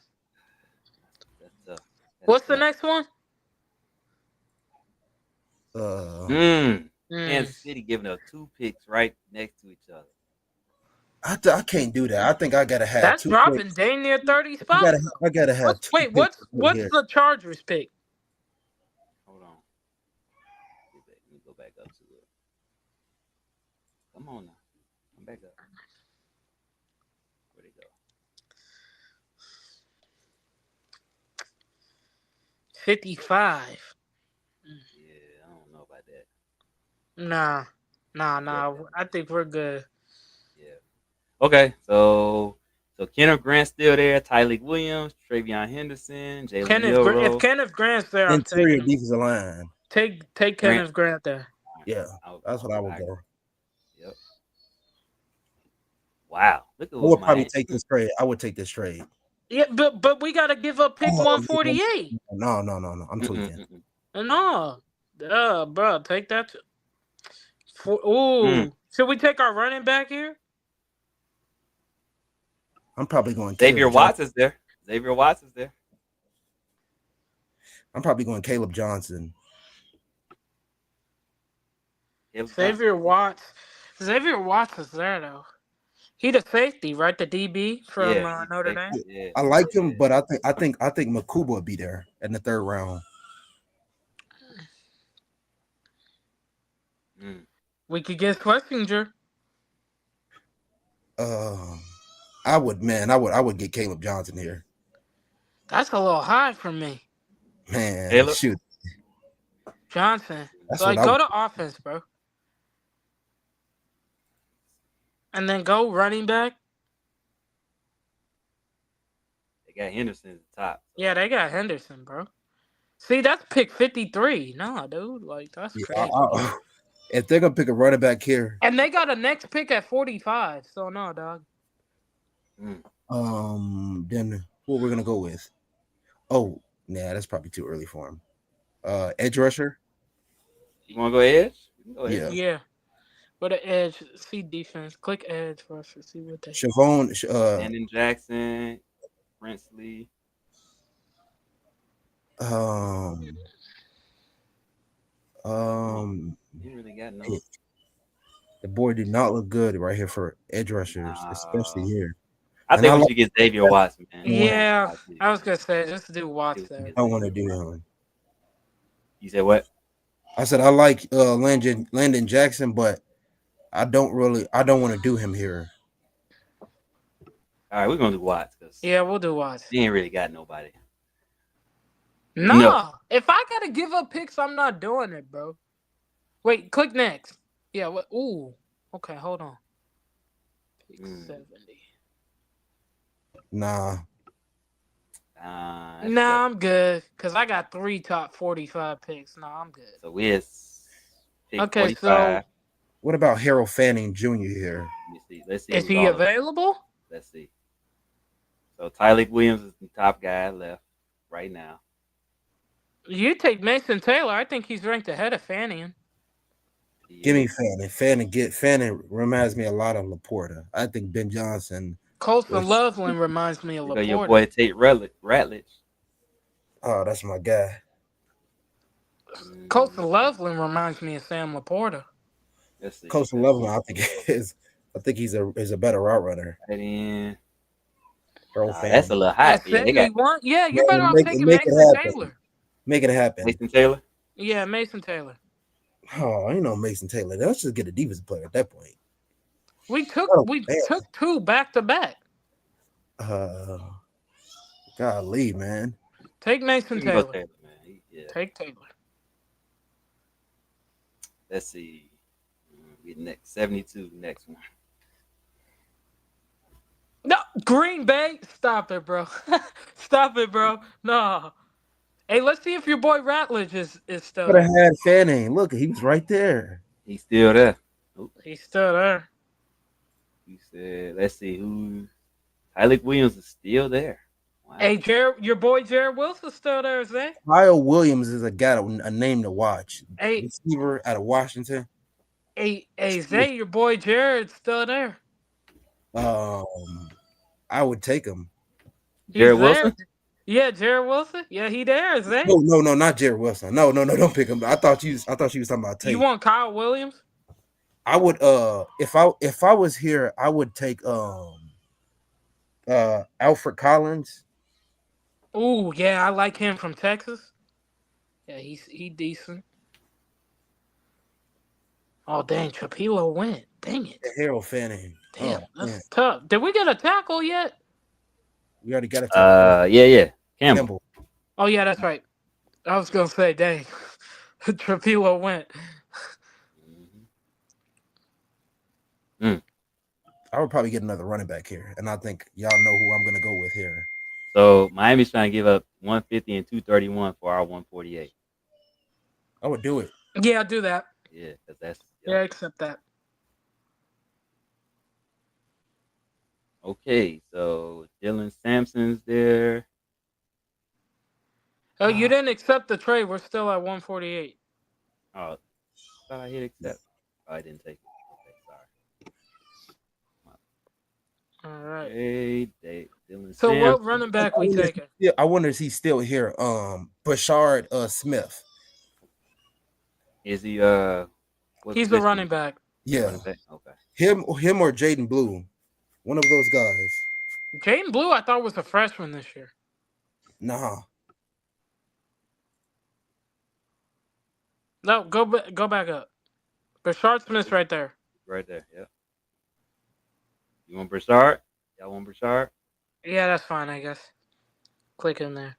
What's the next one? Kansas City giving up 2 picks right next to each other. I can't do that. I think I gotta have. That's 2 dropping picks. dang near 30 spots. I gotta have. What's the Chargers pick? Hold on. Let me go back up to it. Come on now. Come back up. Where'd it go? 55. Yeah, I don't know about that. Nah. I think we're good. Yeah. Okay, so Kenneth Grant's still there. Tyleek Williams, Travion Henderson, Jalen Milroe. If Kenneth Grant's there, I'm interior taking defensive line. Take Kenneth Grant there. Yeah, that's what I would go. Yep. Wow, look at. I would probably take this trade. I would take this trade. Yeah, but we gotta give up pick 148. No. I'm tweaking. No, bro, take that. Should we take our running back here? I'm probably going. Xavier Watts is there. I'm probably going Caleb Johnson. Xavier Watts is there though. He the safety, right? The DB from Notre Dame. Yeah. I like him, but I think Makuba will be there in the 3rd round. We could get Schlesinger. I would get Caleb Johnson here. That's a little high for me. Man, shoot. Johnson. Go to offense, bro. And then go running back. They got Henderson at the top. Yeah, they got Henderson, bro. See, that's pick 53. No, dude. That's crazy. If they're going to pick a running back here. And they got a next pick at 45. So, no, dog. Then what we're going to go with? Oh, nah, that's probably too early for him. Edge rusher. You want to go edge? Yeah. But the edge, see defense. Click edge rusher. See what they. Shavon. Landon Jackson. Princely. He really got no. The board did not look good right here for edge rushers, especially here. I think we should get Xavier Watts, man. Yeah, I was gonna say just do Watts there. I don't want to do him. You said what? I said I like Landon Jackson, but I don't want to do him here. All right, we're gonna do Watts. Yeah, we'll do Watts. He ain't really got nobody. No, if I gotta give up picks, I'm not doing it, bro. Wait, click next. Yeah. What? Ooh. Okay, hold on. Pick Mm. 70. Nah. That's tough. Nah, I'm good because I got 3 top 45 picks. Nah, I'm good. So we had pick Okay, 45. so What about Harold Fanning Jr. here? Let me see. Let's see is who's he all of. available? Let's see. So Tyleek Williams is the top guy left right now. You take Mason Taylor. I think he's ranked ahead of Fanning. Give me Fanning. Fanning reminds me a lot of Laporta. I think Ben Johnson. Colson Loveland reminds me of You got your Laporta. boy Tate Ratledge. Oh, that's my guy. Colson Loveland reminds me of Sam Laporta. Let's see. Coastal Loveland, I think he's a better route runner. Right in. Harold Nah, Fanning. that's a little hot. Yeah, they got 71? Yeah, you're better Man, off taking Mason Taylor. Make it happen. Mason Taylor. Yeah, Mason Taylor. Oh, you know Mason Taylor. Let's just get a defensive player at that point. We took man. 2 back to back. Golly, man. Take Mason Taylor. Taylor, man. Yeah. Take Taylor. Let's see. Get next 72. Next one. No, Green Bay. Stop it, bro. Stop it, bro. No. Hey, let's see if your boy Ratledge is still Could have there. had Fanning. Look, he was right there. He's still there. He's still there. He said, let's see who. Tyleek Williams is still there. Wow. Hey, your boy Jared Wilson's still there, Zay. Kyle Williams is a name to watch. Hey, receiver out of Washington. Hey, Zay, your boy Jared's still there. I would take him. Jared Wilson? Yeah, Jared Wilson. Yeah, he there, Zay. No, not Jared Wilson. No, don't pick him. I thought you was talking about Tate. You want Kyle Williams? I would if I was here, I would take Alfred Collins. Oh, yeah, I like him from Texas. Yeah, he decent. Oh, dang, Trapilo went. Dang it. Harold Fanning. Damn, that's tough. Did we get a tackle yet? We already got a tackle. Yeah. Campbell. Oh, yeah, that's right. I was going to say, dang, Trapilo went. I would probably get another running back here, and I think y'all know who I'm going to go with here. So Miami's trying to give up 150 and 231 for our 148. I would do it. Yeah, do that. Yeah, because that's. Yeah, accept that. Okay, so Dylan Sampson's there. Oh, you didn't accept the trade. We're still at 148. Oh, I thought I hit accept. Oh, I didn't take it. Okay, sorry. All right. Hey, Dylan So Sampson. what running back we taking? Yeah, I wonder if he's still here. Bashard Smith. Is he He's a running back. Yeah. Running back? Okay. Him or Jaden Blue. One of those guys. Jaden Blue, I thought was a freshman this year. Nah. No, go back up. Bashard Smith's right there. Right there, yeah. You want Broussard? Y'all want Broussard? Yeah, that's fine, I guess. Click in there.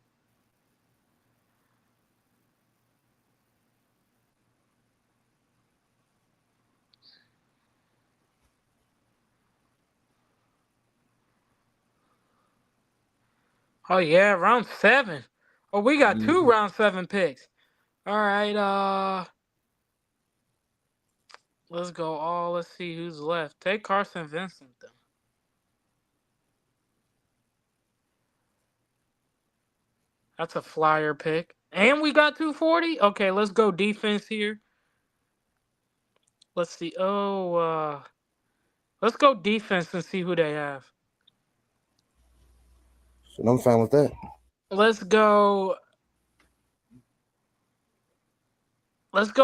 Oh yeah, round 7. Oh, we got 2 round 7 picks. All right, let's go. Let's see who's left. Take Carson Vincent then. That's a flyer pick. And we got 240? Okay, let's go defense here. Let's see. Let's go defense and see who they have. So I'm fine with that. Let's go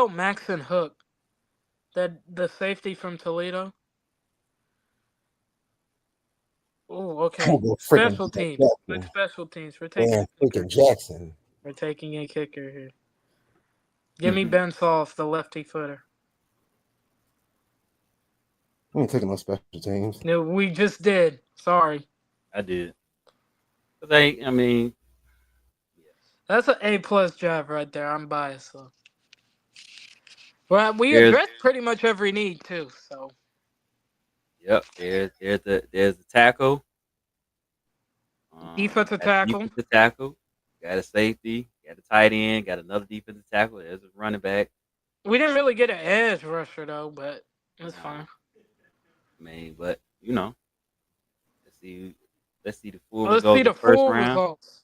Maxon Hook. The safety from Toledo. Oh, okay. Special teams. Good special teams. We're taking freaking Jackson. We're taking a kicker here. Give me Ben Soft, the lefty footer. We ain't taking no special teams. No, we just did. Sorry. I did. But I mean, that's an A+ job right there. I'm biased, so. Well, we There's addressed pretty much every need too. So yep. There's the tackle. defensive Got the tackle. defensive tackle. Got a safety. Got a tight end. Got another defensive tackle. There's a running back. We didn't really get an edge rusher though, but it's Nah, fine. I mean, but you know, let's see. Let's see the full Let's see results the of the first full round. results.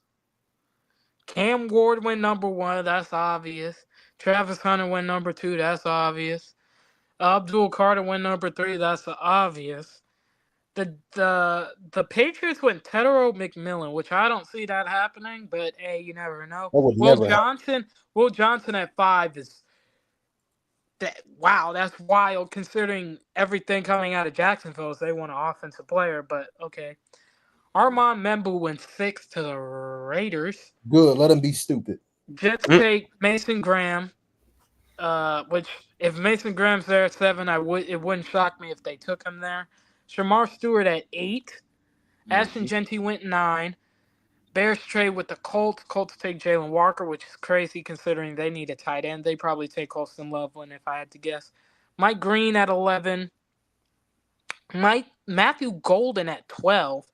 Cam Ward went number 1. That's obvious. Travis Hunter went number 2. That's obvious. Abdul Carter went number 3. That's obvious. The Patriots went Tedero McMillan, which I don't see that happening, but hey, you never know. That would never happen. Will Johnson at 5 is that wow, that's wild considering everything coming out of Jacksonville. They want an offensive player, but okay. Armand Membu went 6 to the Raiders. Good. Let him be stupid. Jets Mm. take Mason Graham. Which if Mason Graham's there at 7, it wouldn't shock me if they took him there. Shamar Stewart at 8. Ashton Genty went 9. Bears trade with the Colts. Colts take Jalen Walker, which is crazy considering they need a tight end. They probably take Colston Loveland if I had to guess. Mike Green at 11. Matthew Golden at 12.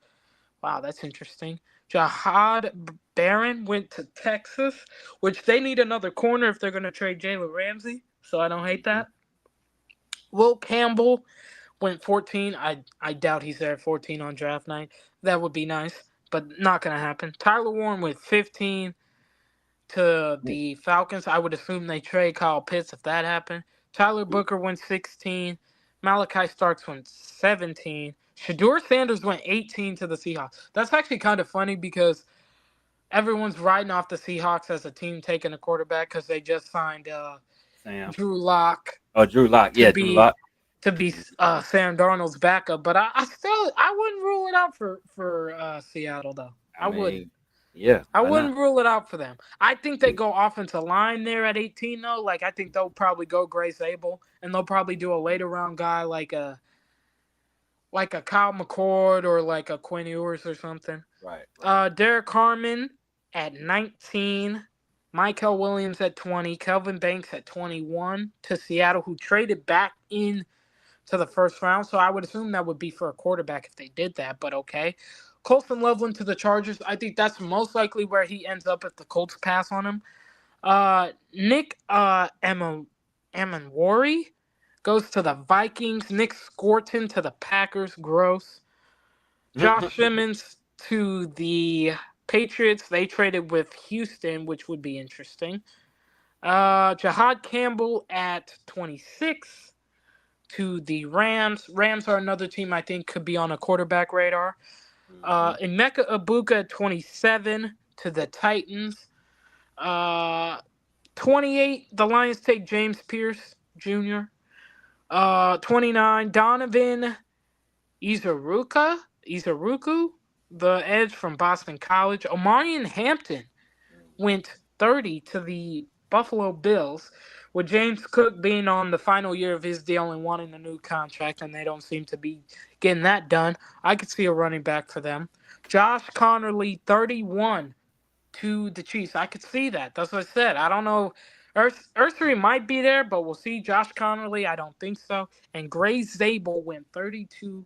Wow, that's interesting. Jahad Barron went to Texas, which they need another corner if they're going to trade Jalen Ramsey. So I don't hate that. Will Campbell went 14. I doubt he's there at 14 on draft night. That would be nice, but not going to happen. Tyler Warren went 15 to the Falcons. I would assume they trade Kyle Pitts if that happened. Tyler Booker went 16. Malachi Starks went 17. Shedeur Sanders went 18 to the Seahawks. That's actually kind of funny because everyone's riding off the Seahawks as a team taking a quarterback because they just signed Sam. Drew Lock. Oh, Drew Lock. Yeah, Drew Lock. To be Sam Darnold's backup, but I wouldn't rule it out for Seattle though. I wouldn't. Yeah, I wouldn't rule it out for them. I think they go offensive line there at 18 though. Like I think they'll probably go Gray Zabel and they'll probably do a later round guy like a Kyle McCord or like a Quinn Ewers or something. Right. Derek Harmon at 19. Michael Williams at 20. Kelvin Banks at 21 to Seattle, who traded back in to the first round. So I would assume that would be for a quarterback if they did that, but okay. Colston Loveland to the Chargers. I think that's most likely where he ends up if the Colts pass on him. Nick Amanwari goes to the Vikings. Nick Scorton to the Packers. Gross. Josh Simmons to the Patriots. They traded with Houston, which would be interesting. Jahad Campbell at 26 to the Rams. Rams are another team I think could be on a quarterback radar. Emeka Ibuka at 27 to the Titans. 28, the Lions take James Pierce Jr. 29, Donovan Izuruku, the edge from Boston College. Omarion Hampton went 30 to the Buffalo Bills, with James Cook being on the final year of his deal and wanting a new contract, and they don't seem to be getting that done. I could see a running back for them. Josh Connerly, 31 to the Chiefs. I could see that. That's what I said. I don't know. Ursery might be there, but we'll see. Josh Connerly, I don't think so. And Gray Zabel went 32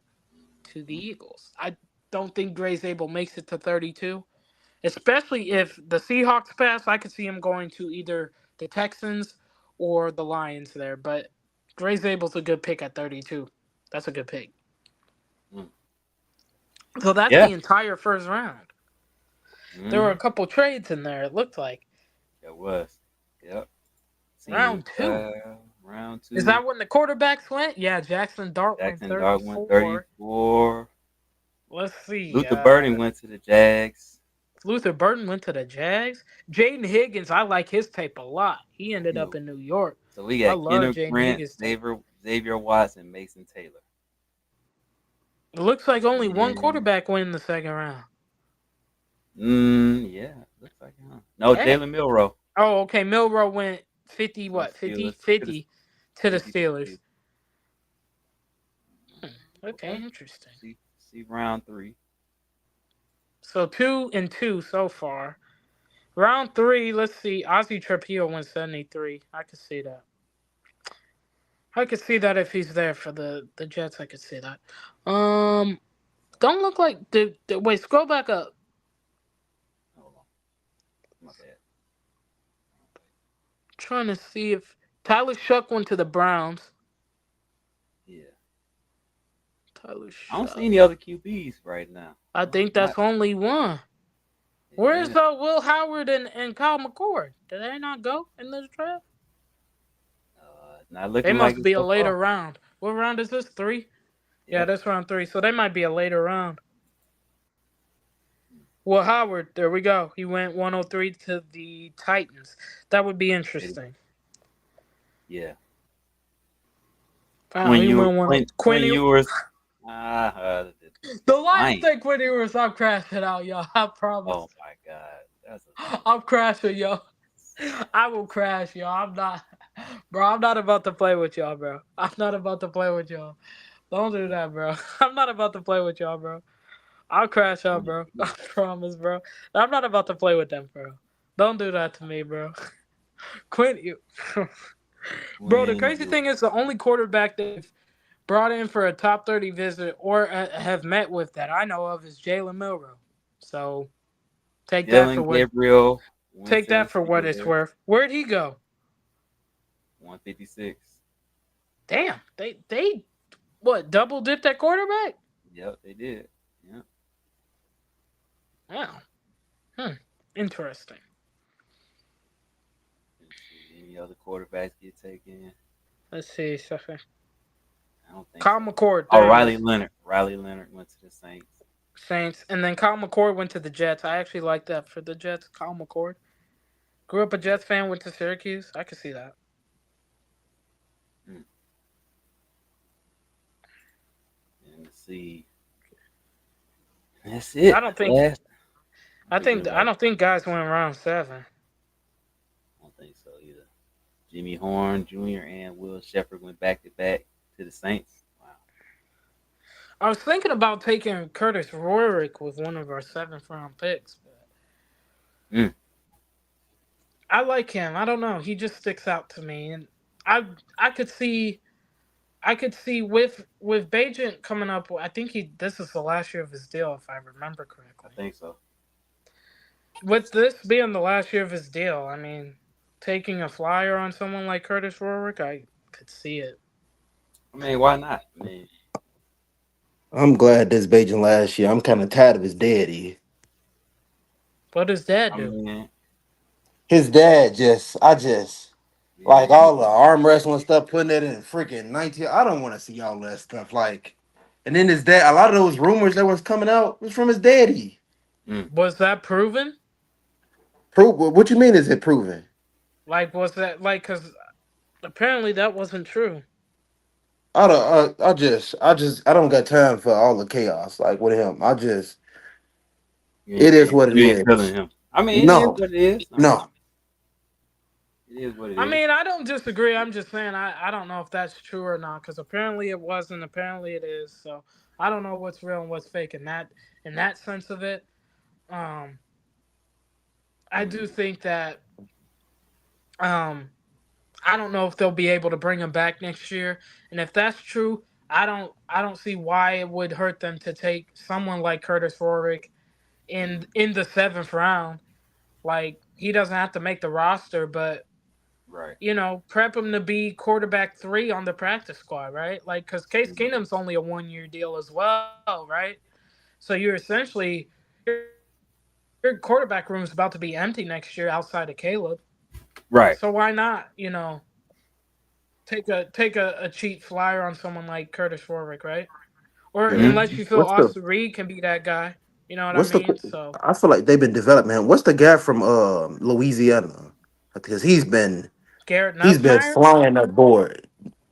to the Eagles. I don't think Gray Zabel makes it to 32. Especially if the Seahawks pass, I could see him going to either the Texans or the Lions there. But Gray Zabel's a good pick at 32. That's a good pick. So that's the entire first round. There were a couple trades in there, it looked like. It was. Yep. Round 2. Round 2. Is that when the quarterbacks went? Yeah, Jackson Dart went 34. Let's see. Luther Burden went to the Jags. Luther Burden went to the Jags. Jaden Higgins, I like his tape a lot. He ended up in New York. So we got Kenneth Grant, Xavier Watson, Mason Taylor. It looks like only one quarterback went in the second round. Yeah, looks like it. Huh? No, Jalen Milroe. Oh, okay. Milroe went 50 to the Steelers. Okay, interesting. See round 3. So 2 and 2 so far. Round 3, let's see. Ozzie Trapillo went 73. I can see that. I could see that if he's there for the Jets. I could see that. Um, don't look like wait. Scroll back up. Hold on, my bad. Trying to see if Tyler Shuck went to the Browns. Yeah, Tyler I don't see Shuck. any other QBs right now. I think Not, that's only one. Where's yeah. Will Howard and Kyle McCord? Did they not go in this draft? Not They looking like must it be a so far. later round. What round is this? 3? Yeah, Yep. that's round 3. So they might be a later round. Will Howard, there we go. He went 103 to the Titans. That would be interesting. Yeah. Wow, When he you went one. when Quinn, you were the the Lions Lions. take Quinn Ewers. I'm crashing out, y'all. I promise. Oh my God, that's a I'm crashing, yo. I will crash, yo. I'm not, bro. I'm not about to play with y'all, bro. I'm not about to play with y'all. Don't do that, bro. I'm not about to play with y'all, bro. I'll crash out, bro. I promise, bro. I'm not about to play with them, bro. Don't do that to me, bro. Quinn, you, bro. The when crazy you thing is, the only quarterback they've brought in for a top 30 visit or have met with that I know of is Jalen Milrow. So take that for Dylan what Gabriel went take to the that for what it's Steelers, worth. Where'd he go? 156. Damn, they what double dipped at quarterback? Yep, they did. Yep. Wow, interesting. Let's see any other quarterbacks get taken. Let's see something. I don't think Kyle so. McCord, Oh, there he is. Riley Leonard. Riley Leonard went to the Saints. Saints, and then Kyle McCord went to the Jets. I actually like that for the Jets. Kyle McCord grew up a Jets fan, went to Syracuse. I could see that. Hmm. And let's see. That's I it. don't think. Last. I I think think. I everybody. don't think guys went round 7. I don't think so either. Jimmy Horn Jr. and Will Shepard went back to back to the Saints. Wow. I was thinking about taking Curtis Rorick with one of our 7th round picks, but Mm. I like him. I don't know. He just sticks out to me, and I I could see with Bajent coming up. I think this is the last year of his deal, if I remember I correctly. think so. With this being the last year of his deal, I mean, taking a flyer on someone like Curtis Rorick, I could see it. I mean, why not? I mean, I'm glad this Bajan last year. I'm kind of tired of his daddy. What does Dad I do? mean, His dad just like yeah, all the arm wrestling stuff, putting it in freaking 19. I don't want to see all that stuff. Like, and then his dad, a lot of those rumors that was coming out was from his daddy. mm, Was that proven? Prove what you mean? Is it proven? Like, was that like? Because apparently that wasn't true. I don't. I don't got time for all the chaos. Like with him, it is what it you ain't feeling is. him. I mean, it is No, what it is. I mean, no. it is what it I is. mean, I don't disagree. I'm just saying I don't know if that's true or not. Because apparently it wasn't. Apparently it is. So I don't know what's real and what's fake in that sense of it. Um, I do Mm, think that um I don't know if they'll be able to bring him back next year. And if that's true, I don't see why it would hurt them to take someone like Curtis Rorick in the 7th round. Like he doesn't have to make the roster, but right. prep him to be quarterback 3 on the practice squad, right? Like cuz Case Mm, Keenum's only a 1-year deal as well, right? So you're essentially your quarterback room is about to be empty next year outside of Caleb. right. So why not, take a cheap flyer on someone like Curtis Warwick, right? Or Yeah. Hmm. unless you feel What's the Austin Reed can be that guy, you know what I what's the? mean? So I feel like they've been developed, man. What's the guy from Louisiana? Because Garrett he's been Nussmeyer, flying that board.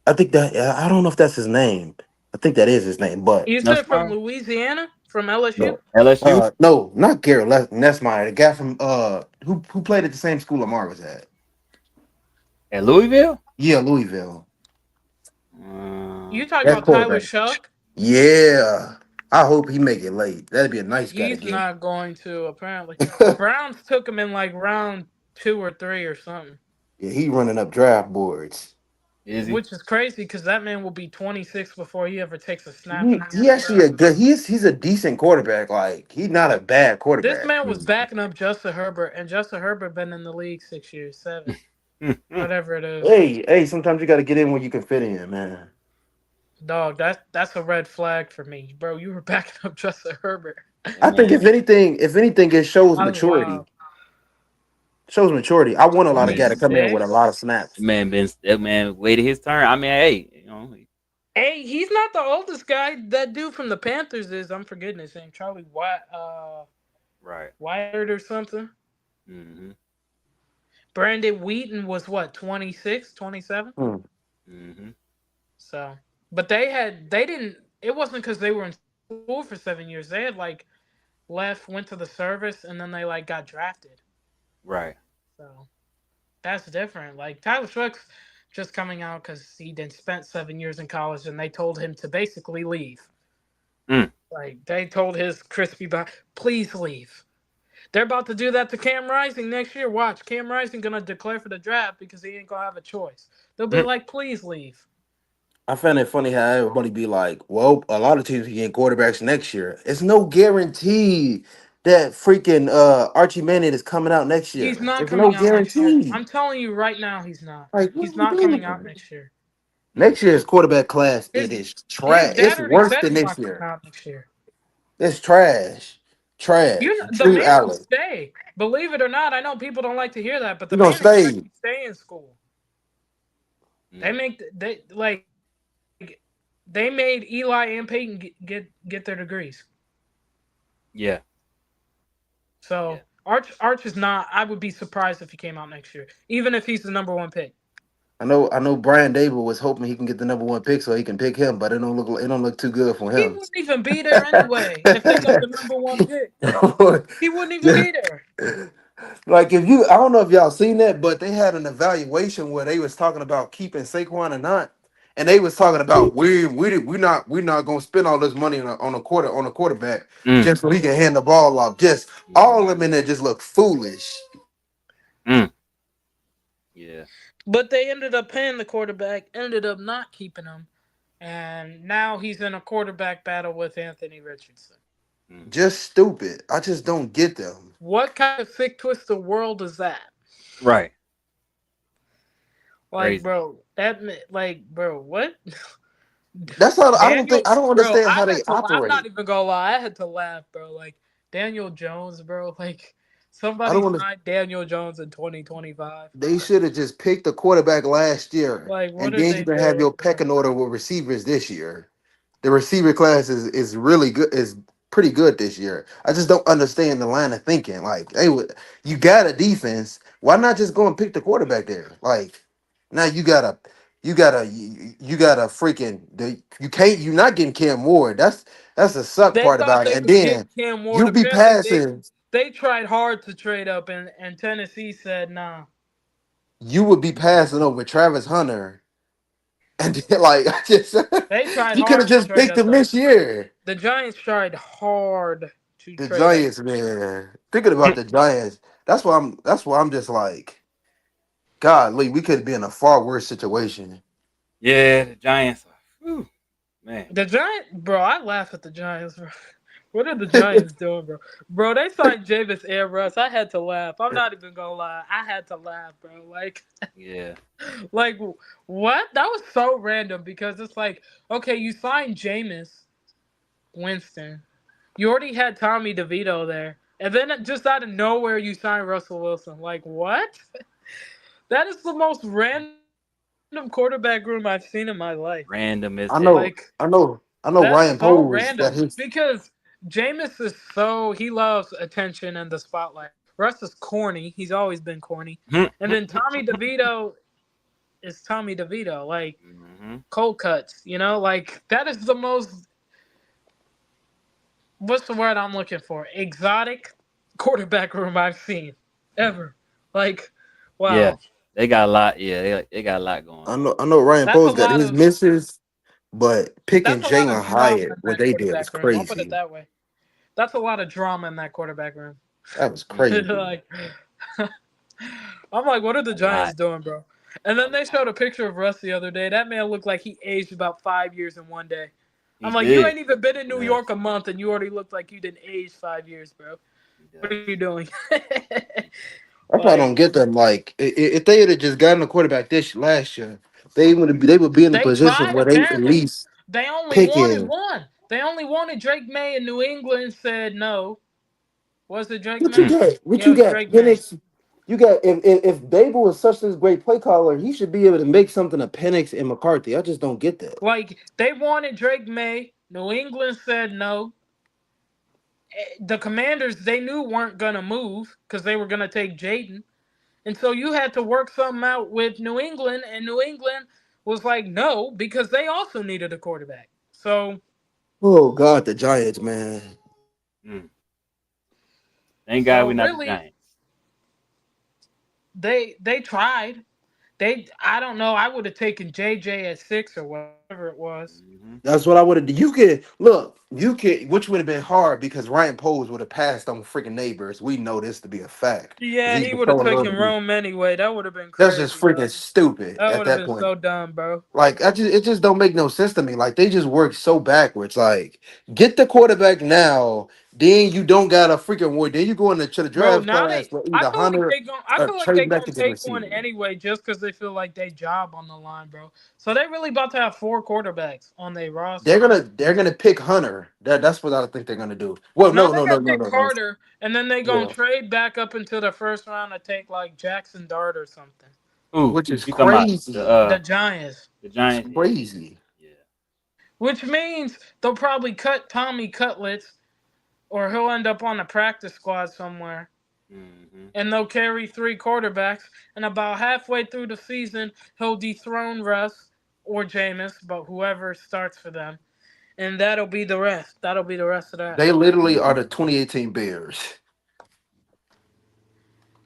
I think that I don't know if that's his name. I think that is his name, but you That's said from fine. Louisiana, from LSU. no, LSU. no, not Garrett Nessmeyer. The guy from who played at the same school Lamar was at. At Louisville. Yeah, Louisville. You talking That about Tyler quarterback. Shuck? Yeah, I hope he make it late. That'd be a nice guy to He's get. not going to. Apparently, the Browns took him in like round 2 or 3 or something. Yeah, he running up draft boards. Is he? which is crazy because that man will be 26 before he ever takes a snap in the He actually a NFL. good. He's a decent quarterback. Like he's not a bad This quarterback. man was Mhm. backing up Justin Herbert, and Justin Herbert been in the league 6 years, 7, whatever it is. Hey, sometimes you got to get in when you can fit in, man. Dog, that's a red flag for me, bro. You were backing up Justin Herbert. That I think man, if anything, it shows That was maturity. wild. Shows maturity. I want a lot of guys to come in with a 26. lot of snaps. that man waited his turn. I mean, hey, Hey, he's not the oldest guy. That dude from the Panthers is. I'm forgetting his name. Charlie right. Wyatt or something. Mm-hmm. Brandon Wheaton was what, 26, 27? Hmm. Mm-hmm. So, but they didn't. It wasn't because they were in school for 7 years. They had like left, went to the service, and then they like got drafted. Right. So that's different. Like Tyler Shucks just coming out because he didn't spent 7 years in college, and they told him to basically leave. Mm. Like they told his crispy back, please leave. They're about to do that to Cam Rising next year. Watch, Cam Rising gonna declare for the draft because he ain't gonna have a choice. They'll be Mm. like, please leave. I find it funny how everybody be like, "Well, a lot of teams can get quarterbacks next year." It's no guarantee that freaking Archie Manning is coming out next He's year. not There's no coming out next year. guarantee. I'm telling you right now, he's not. Like, what He's are we not coming out doing? next year. Next year's quarterback class, His it is his trash. It's dad already worse said than he's this not coming year. out next year. It's trash. Trash. The Drew man will Allen. stay. Believe it or not, I know people don't like to hear that, but the You gonna man expects stay. to stay in school. Mm. They made Eli and Peyton get their degrees. Yeah. So Yeah. Arch is not. I would be surprised if he came out next year, even if he's the number 1 pick. I know Brian Dable was hoping he can get the number 1 pick so he can pick him, but it don't look too good for He him. wouldn't even be there anyway if they got the number 1 pick. He wouldn't even be there. Like I don't know if y'all seen that, but they had an evaluation where they was talking about keeping Saquon or not, and they was talking about we're not gonna spend all this money on a quarterback Mm. just so he can hand the ball off. Just all of them in there just look foolish. Mm. Yeah. But they ended up paying the quarterback, ended up not keeping him, and now he's in a quarterback battle with Anthony Richardson. Mm. Just stupid. I just don't get them. What kind of sick twisted world is that? Right. Like, Crazy. bro, bro, what? That's how I don't Daniel, think I don't bro, understand how they I'm not operate. even gonna lie, I had to laugh, bro. Like Daniel Jones, bro. Like I somebody don't want to. signed Daniel Jones in 2025. They should have just picked a quarterback last year, Like, what and are then you they can have doing, your bro? pecking order with receivers this year. The receiver class is really good, is pretty good this year. I just don't understand the line of thinking. Like, hey, you got a defense. Why not just go and pick the quarterback there? Like, now you gotta freaking you can't you're not getting Cam Ward. That's the suck They part thought about it. they And was getting then Cam Ward. you'll be Apparently, passing. they tried hard to trade up, and Tennessee said nah. You would be passing over Travis Hunter. And then, like, I just They tried you could have hard to just trade picked up him though. this year. The Giants tried hard to The trade up. Giants, man. Thinking about the Giants, that's why I'm just like, God, Lee, we could be in a far worse situation. Yeah. The Giants. Whew, man. The Giants, bro, I laugh at the Giants, bro. What are the Giants doing, bro? Bro, they signed Javis Russ. I had to laugh. I'm not even gonna lie. I had to laugh, bro. Yeah. Like what? That was so random because it's like, okay, you signed Jameis Winston. You already had Tommy DeVito there. And then just out of nowhere you signed Russell Wilson. Like what? That is the most random quarterback room I've seen in my life. Random as I hell. know, Like I know, I know. that's Ryan so Poles got random his. because Jameis is he loves attention and the spotlight. Russ is corny. He's always been corny. And then Tommy DeVito is Tommy DeVito. Like Mm-hmm. cold cuts, like that is the most, what's the word I'm looking for? Exotic quarterback room I've seen ever. Like, Yeah. wow. They got a lot. Yeah. They got a lot going I on. know, I know. Ryan That's a Poles got lot his of misses, but picking that's a lot of Jalen drama Hyatt, in what that they did was quarterback room. I'll put it crazy. that way. That's a lot of drama in that quarterback room. That was crazy. Like I'm like, what are the A Giants lot. doing, bro? And then they showed a picture of Russ the other day. That man looked like he aged about 5 years in one day. He I'm like, you did. ain't even been in New Yeah, York a month, and you already look like you didn't age 5 years, bro. he What are does. you doing? I probably Like don't get them. Like if they had just gotten a quarterback this last year, they would be in a they position tried. where they at Apparently, least they only pick wanted him. one. They only wanted Drake May in New England. Said no. Was it Drake What you Hmm. May? got? What Yeah, it you was got? Drake May. Penix. You got if Dable is such this great play caller, he should be able to make something of Penix and McCarthy. I just don't get that. Like they wanted Drake May. New England said no. The Commanders they knew weren't gonna move because they were gonna take Jaden, and so you had to work something out with New England, and New England was like no because they also needed a quarterback. So Oh God, the Giants, man. Mm. Thank God we're not the really Giants. they tried. I don't know. I would have taken JJ at 6 or whatever it was. Hmm. That's what I would have. You could look. You could, which would have been hard because Ryan Poles would have passed on freaking neighbors. We know this to be a fact because Yeah, he's he been would have throwing a little taken bit. Rome anyway. That would have been That's just crazy, bro. freaking stupid That at would have that been point. so dumb, bro. Like it just don't make no sense to me. Like they just work so backwards. Like get the quarterback now, then you don't got a freaking war. Then you go into the Bro, draft now class with I either feel like Hunter I or feel like Trey they gonna Lance at take one receiver. anyway, just because they feel like they job on the line, bro. So they really about to have 4 quarterbacks on their They're roster. gonna they're gonna pick Hunter. That's what I think they're gonna do. Well, No, no, they no, no, gotta no, pick no, no. Carter, and then they gonna Yeah, trade back up into the first round to take like Jackson Dart or something. Who which is you talking about? crazy. The Giants, The It's Giants? Yeah, crazy. yeah. which means they'll probably cut Tommy Cutlets, or he'll end up on the practice squad somewhere. Hmm. And they'll carry 3 quarterbacks. And about halfway through the season, he'll dethrone Russ or Jameis, but whoever starts for them. And that'll be the rest. That'll be the rest of that. They literally are the 2018 Bears.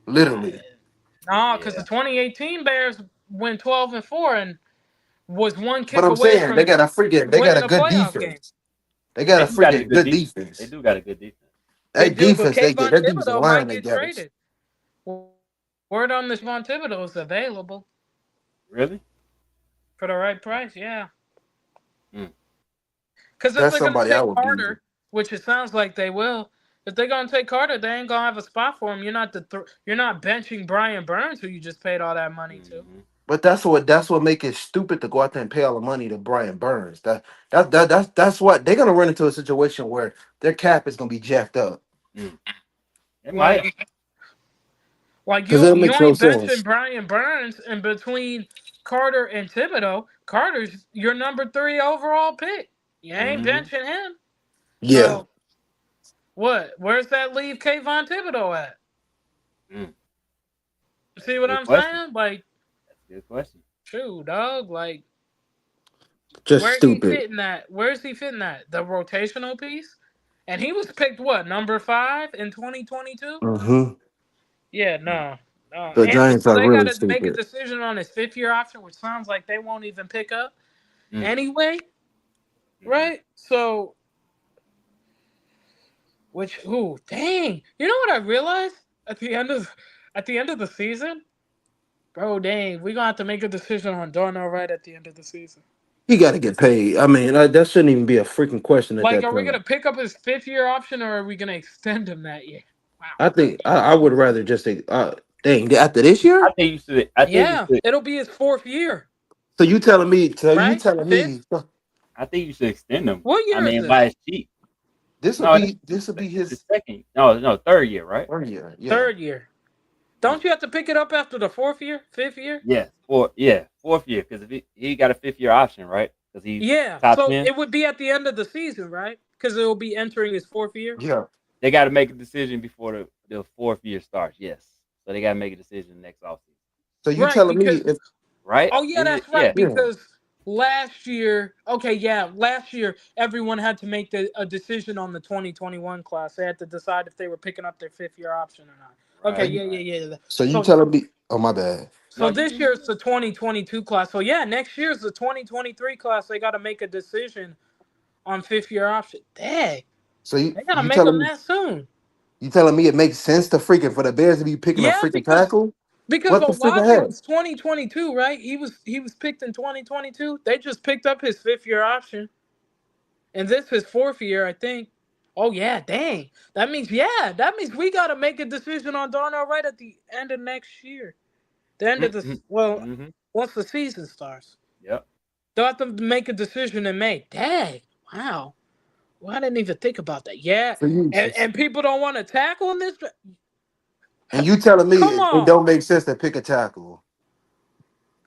Literally. Nah, because the Yeah. 2018 Bears went 12-4 and was one But kick I'm away saying from they got winning a a good playoff game. defense. They got They a do got a freaking good good defense. They defense. do got a good defense. They That do, but defense they get, Kayvon that defensive Thibodeau line might they get get us. traded. Word on this Von Thibodeau is available Really? for the right price, yeah. Mm. Because if That's they're gonna somebody I take would be. Carter, which it sounds like they will, if they're gonna take Carter, they ain't gonna have a spot for him. You're not benching Brian Burns, who you just paid all that money to. Hmm. But that's what make it stupid to go out there and pay all the money to Brian Burns. That's what they're gonna run into a situation where their cap is gonna be jacked up. Mm. It might. Like, like Because you that you makes no ain't benching sense. Brian Burns in between Carter and Thibodeau. Carter's your number 3 overall pick. You ain't Hmm. benching him. Yeah. So what? Where's that leave Kayvon Thibodeau at? Mm. That's See a what good I'm question. saying? Like, That's a good question. true, dog. Like, Just where's he stupid. fitting that? Where's he fitting that? The rotational piece? And he was picked what, number 5 in 2022? Hmm. Yeah, Mm. no. No. The And Giants so are they really gotta make a stupid. decision on his 5th year option, which sounds like they won't even pick up Mm. anyway. Hmm. Right? So dang. You know what I realized at the end of the season? Bro, dang, we gonna have to make a decision on Darnell Wright at the end of the season. He got to get paid. I mean, that shouldn't even be a freaking question at Like, that are we point. gonna pick up his 5th year option, or are we gonna extend him that year? Wow. I think I would rather just say, dang, after this year. I think you should. I think you Yeah, should. it'll be his 4th year, So you telling me? So you right? telling me? 5th? I think you should extend them. What I year is mean, this? by his cheap. This will No, be this will be the his second. No, third year, right? 3rd year. Yeah. 3rd year. Don't you have to pick it up after the 4th year, 5th year? Yes, fourth year. Because if he got a 5th year option, right? Because he's Yeah. top So 10. it would be at the end of the season, right? Because it will be entering his 4th year. Yeah. They got to make a decision before the 4th year starts. Yes, so they got to make a decision next offseason. So you Right, telling me because if Right? oh yeah, Is it? that's Yeah. right. yeah. Because last year, okay, yeah, last year everyone had to make a decision on the 2021 class. They had to decide if they were picking up their 5th year option or not. Okay, So Right. you, yeah. so you So telling me? Oh my bad. No, so this year it's the 2022 class. So yeah, next year's the 2023 class. They got to make a decision on 5th year option. Dang, So you they got to you make them telling me that soon. you telling me it makes sense to freaking for the Bears to be picking a Yeah, freaking because tackle? Because What the freaking Olave heck? was 2022, right? He was picked in 2022. They just picked up his 5th-year option, and this his 4th year, I think. Oh yeah, dang. That means we gotta make a decision on Darnell Wright at the end of next year. The end of Mm-hmm. this, well, Mm-hmm. once the season starts, Yep. they'll have to make a decision in May. Dang, wow. Well, I didn't even think about that. Yeah, So you, and people don't want to tackle in this. and you telling me Come it on. don't make sense to pick a tackle?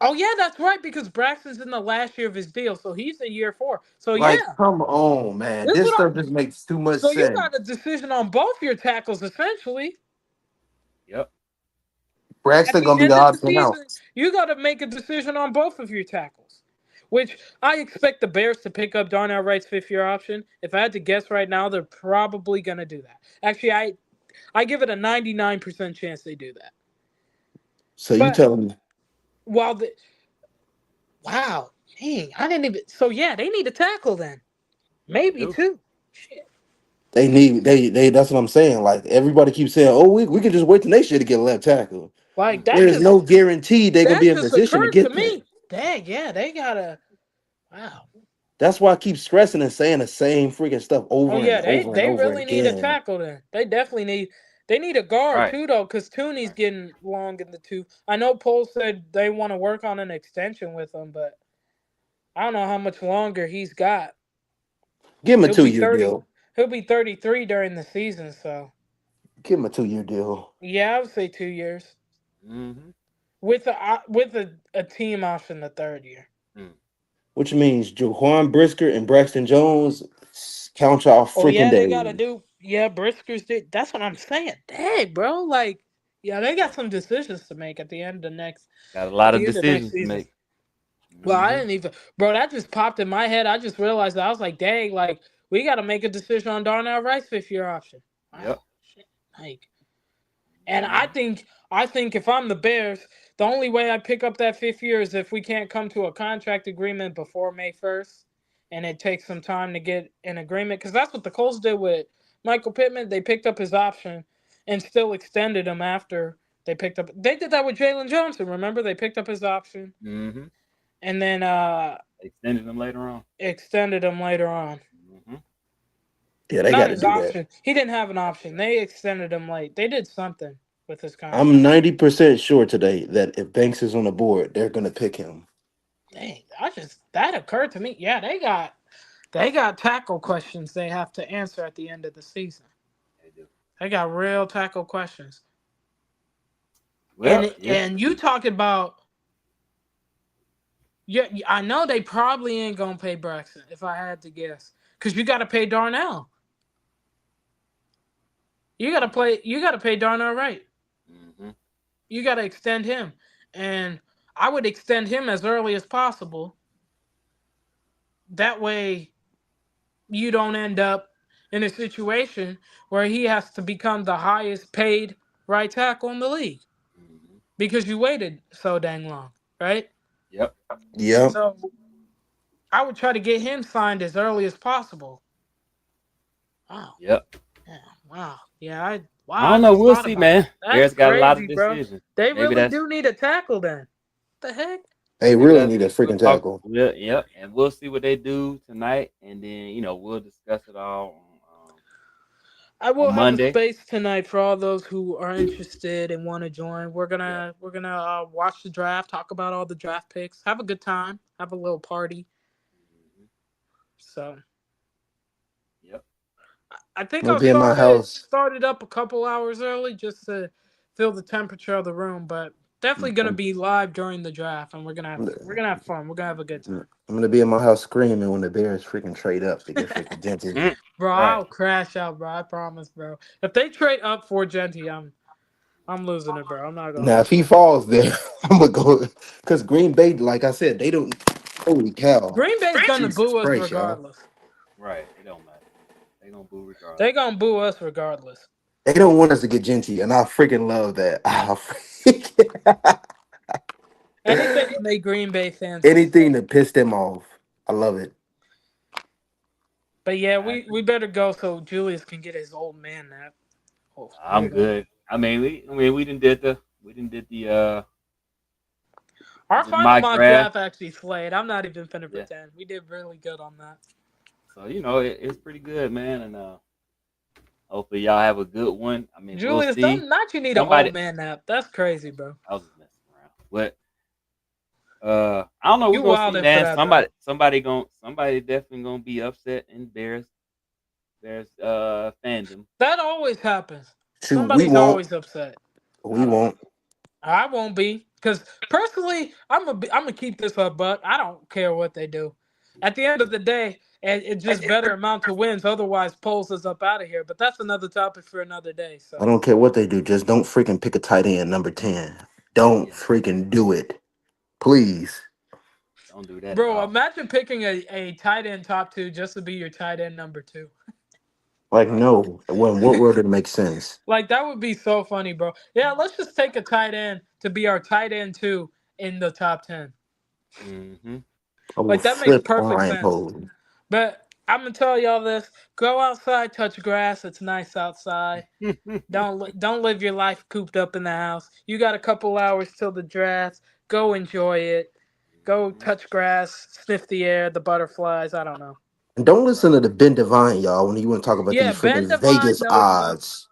Oh yeah, that's right. Because Braxton's in the last year of his deal, so he's in year 4. So Like, yeah, come on, man. this This what. stuff just makes too much So you sense. got a decision on both your tackles essentially. Yep. At Braxton the gonna be end of the opting out. season, you got to make a decision on both of your tackles. Which I expect the Bears to pick up Darnell Wright's 5th-year option. If I had to guess right now, they're probably gonna do that. Actually, I give it a 99% chance they do that. So you But telling me while the wow, dang, I didn't even. So yeah, they need a tackle then. They Maybe do. two. Shit. they that's what I'm saying. Like everybody keeps saying, oh, we can just wait till next year to get a left tackle. Like Mm-hmm. There's no guarantee they're gonna that be in just position to occurred to get that. me. Dang, yeah, they gotta. Wow. That's why I keep stressing and saying the same freaking stuff Oh over and yeah, over and they over really need a again. tackle then. They definitely need. They need a guard Right. too though, because Tooney's Right. getting long in the tooth. I know Poles said they want to work on an extension with him, but I don't know how much longer he's got. Give him a He'll be 2 year 30. deal. He'll be 33 during the season. So Give him a 2 year deal. yeah, I would say 2 years Mm-hmm. with a team option the 3rd year. Mm. Which means Jaquan Brisker and Braxton Jones count y'all Oh freaking yeah, they gotta days. do. Yeah, Brisker's did. That's what I'm saying. Dang, bro. Like, yeah, they got some decisions to make at the end of Got a lot of the end of next decisions to season. make. Well, I Mm-hmm. didn't even, bro. That just popped in my head. I just realized that I was like, dang, like we got to make a decision on Darnell Wright's 5th-year option. Yep. Wow, shit. Like, and Mm-hmm. I think if I'm the Bears, the only way I pick up that 5th year is if we can't come to a contract agreement before May 1st, and it takes some time to get an agreement. Because that's what the Colts did with Michael Pittman. They picked up his option and still extended him after they picked up. They did that with Jalen Johnson. Remember, they picked up his option Mm-hmm. and then Extended them later on. extended him later on. Mm-hmm. Yeah, they got Not to his do that. option. He didn't have an option. They extended him late. They did something with his I'm contract. 90% sure today that if Banks is on the board, they're gonna pick him. Dang, that occurred to me. Yeah, they got tackle questions they have to answer at the end of the season. They do. They got real tackle questions. Well, yeah. And you talking about yeah, I know they probably ain't gonna pay Braxton if I had to guess. Cause you gotta pay Darnell. You gotta pay Darnell Wright. Mm-hmm. You gotta extend him. And I would extend him as early as possible. That way you don't end up in a situation where he has to become the highest paid right tackle in the league Mm-hmm. because you waited so dang long, right? Yep. Yep. So I would try to get him signed as early as possible. Wow. Yep. Yeah. Wow. Yeah. I I don't know. just We'll thought see, about man. that. That's Bears got a lot of crazy, bro. decisions. They Maybe really that's do need a tackle then. What the heck? They maybe really that's need a we'll freaking talk. tackle. Yep. And we'll see what they do tonight, and then we'll discuss it all I will on have a Monday. space tonight for all those who are interested and want to join. Yeah. We're gonna watch the draft, talk about all the draft picks, have a good time, have a little party. Mm-hmm. So Yep. I think I'm gonna I'll be in my house. start it up a couple hours early just to feel the temperature of the room. But definitely gonna I'm, be live during the draft, and we're gonna have fun. We're gonna have a good time. I'm gonna be in my house screaming when the Bears freaking trade up to get freaking Denton. Mm. Bro, Right. I'll crash out, bro. I promise, bro. If they trade up for Genty, I'm losing it, bro. I'm not gonna Now, lie. if he falls there, I'm gonna go because Green Bay, like I said, they don't. Holy cow! Green Bay's gonna Jesus boo us Christ, y'all! regardless. Right. It don't matter. They gonna boo They regardless. gonna boo us regardless. They don't want us to get Genty, and I freaking love that. Anything to make Green Bay fans Anything upset. to piss them off, I love it. But yeah, I we agree. better go so Julius can get his old man nap. Oh, I'm good. I mean, we done did the We didn't did the Our the final mock mock draft. draft actually slayed. I'm not even finna Yeah. pretend. We did really good on that. So it's pretty good, man, and hopefully y'all have a good one. I mean, we'll Julius, see. don't not you need an old Somebody, man nap. That's crazy, bro. I was just messing around, but I don't know. We're You gonna see, wildin' for man. that, bro. Somebody definitely gonna be upset in Bears fandom. That always happens. Shoot, we Somebody's won't. always upset. We I don't. won't. I won't be, because personally, I'm gonna keep this up, but I don't care what they do. At the end of the day, and it just better amount to wins. Otherwise, pulls us up out of here. But that's another topic for another day. I So, don't care what they do. Just don't freaking pick a tight end number 10. Don't Yeah, freaking do it. Please. don't do that at bro, all. imagine picking a tight end top two just to be your tight end number two. Like, no. When what world did it make sense? Like that would be so funny, bro. Yeah, let's just take a tight end to be our tight end two in the top 10. Mm-hmm. I will Like that makes flip perfect Ryan sense. Poland. But I'm gonna tell y'all this: go outside, touch grass. It's nice outside. Don't live your life cooped up in the house. You got a couple hours till the draft. Go enjoy it. Go touch grass, sniff the air, the butterflies. I don't know. And don't listen Right. to the Ben Divine, y'all, when you want to talk about Yeah, these Ben freaking Devine Vegas knows the. odds.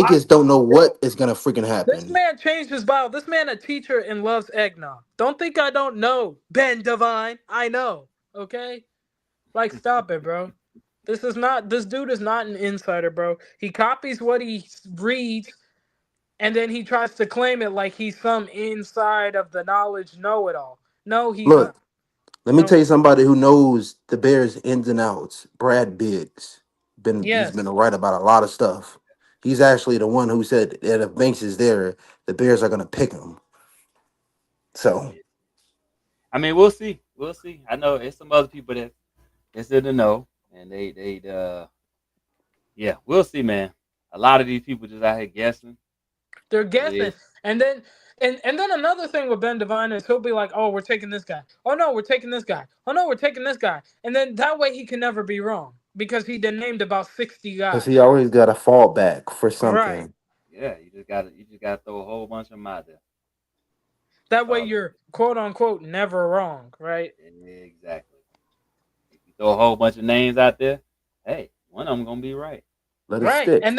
I, Vegas don't know bro, what is gonna freaking this happen. man changed his bio. This man a teacher and loves eggnog. Don't think I don't know Ben Devine. I know. Okay, like stop it, bro. This is not. This dude is not an insider, bro. He copies what he reads, and then he tries to claim it like he's some inside of the knowledge know-it-all. No, he's not. Look, let me tell No. you somebody who knows the Bears ins and outs. Brad Biggs. He's been Yes. right about a lot of stuff. He's actually the one who said that if Banks is there, the Bears are gonna pick him. So Yeah. I mean, we'll see. We'll see. I know it's some other people that's in the know, and they yeah, we'll see, man. A lot of these people just out here guessing. They're So it guessing. is. And then and then another thing with Ben Devine is he'll be like, "Oh, we're taking this guy. Oh no, we're taking this guy. Oh no, we're taking this guy." And then that way he can never be wrong because he done named about 60 because he guys. always got a fallback for Right. something. Yeah, you just gotta throw a whole bunch of them out there. That's That way all. you're quote unquote never wrong, right? Exactly. If you throw a whole bunch of names out there, hey, one of them gonna be right. Let it Right. stick.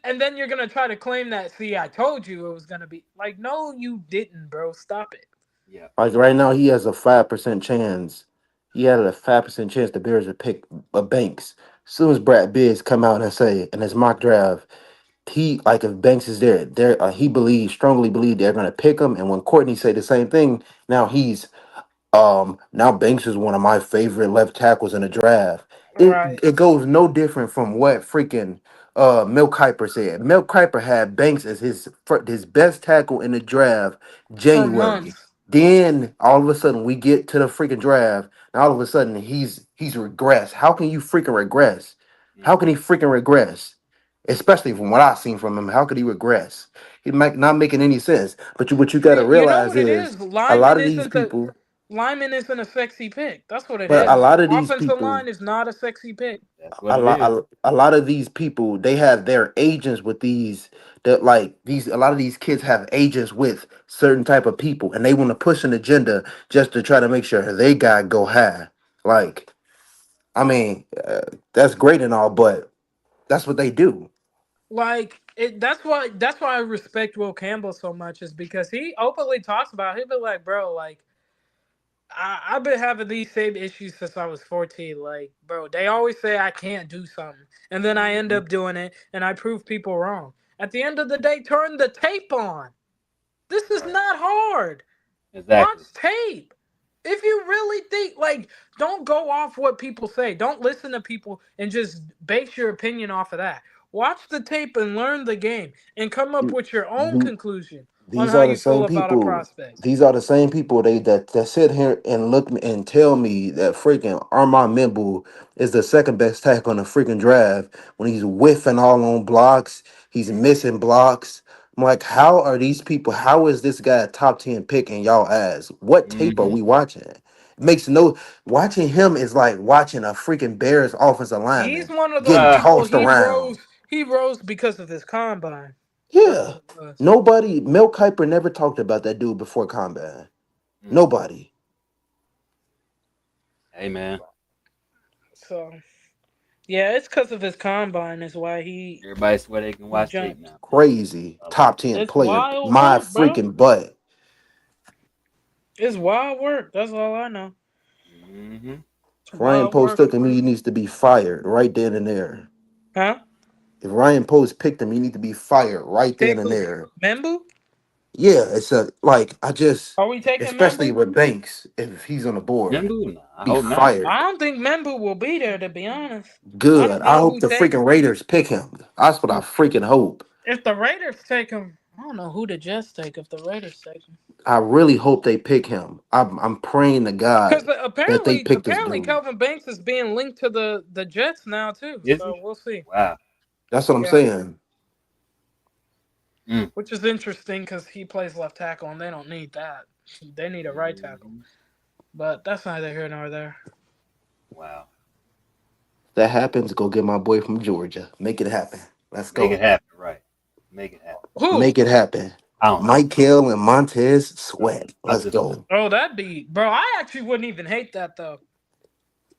And then you're gonna try to claim that, see, I told you it was gonna be like, no, you didn't, bro. Stop it. Yeah. Like right now, he has a 5% chance. He had a 5% chance the Bears would pick a Banks. As soon as Brad Biggs come out and say in his mock draft, he like if Banks is there, he strongly believe they're gonna pick him. And when Courtney said the same thing, now now Banks is one of my favorite left tackles in the draft. It Right. it goes no different from what freaking Mel Kiper said. Mel Kiper had Banks as his best tackle in the draft For January. months. Then all of a sudden we get to the freaking draft, and all of a sudden he's regressed. How can you freaking regress? How can Hmm. he freaking regress? Especially from what I've seen from him, how could he regress? He might not making any sense. But what you got to You know realize what it is is? a lot of these people. Lyman isn't a sexy pick. That's what it But Yeah, a is. lot of these Offensive people, line is not a sexy pick. that's what it is. a lot of these people, they have their agents with these that like these a lot of these kids have agents with certain type of people, and they want to push an agenda just to try to make sure they got go high. Like, I mean, that's great and all, but that's what they do. Like it that's why I respect Will Campbell so much, is because he openly talks about it. He'll be like, bro, like I've been having these same issues since I was 14. Like, bro, they always say I can't do something. And then I end Hmm. up doing it and I prove people wrong. At the end of the day, turn the tape on. This is Right. not hard. Exactly. Watch tape. If you really think, like, don't go off what people say. Don't listen to people and just base your opinion off of that. Watch the tape and learn the game and come up with your own conclusion on These how are the you feel same about a people. prospect. These are the same people that sit here and look and tell me that freaking Armand Mimble is the second best tackle on the freaking draft when he's whiffing all on blocks. He's missing blocks. I'm like, how are these people? How is this guy a top 10 pick in y'all ass? What tape are Hmm. we watching? It makes no watching him is like watching a freaking Bears offensive He's lineman one of those getting Uh, people tossed around. he rose because of his combine. Yeah. It was. Nobody, Mel Kiper never talked about that dude before Combine. Mm. Nobody. Hey man, So yeah, it's because of his combine is why he everybody swear they can watch tape jumped. now. Crazy. Top 10 It's player. wild My work, bro. freaking butt. It's wild work. That's all I know. Mm-hmm. It's Ryan wild Post work. took him, he needs to be fired right then and there. Huh? If Ryan Post picked him, he need to be fired right then Take and who? there. Membu? Yeah, it's a like I just, Are we taking especially Membu? with Banks, if he's on the board, Membu? Nah, I be hope not. fired. I don't think Membu will be there, to be honest. I Good. don't I know hope who the takes freaking him. Raiders pick him. That's what I freaking hope. If the Raiders take him, I don't know who the Jets take if the Raiders take him. I really hope they pick him. I'm praying to Because God that they pick this apparently dude. Kelvin Banks is being linked to the Jets now too. Is So he? we'll see. Wow. That's what I'm Yeah, saying. Mm. which is interesting because he plays left tackle and they don't need that. They need a right tackle. Mhm. But that's neither here nor there. Wow. If that happens, go get my boy from Georgia. Make it happen. Let's Make it go. happen, right? Make it happen. Who? Make it happen. I don't know. Mike Hill and Montez Sweat. I Let's just go. Oh, that'd be bro. I actually wouldn't even hate that though.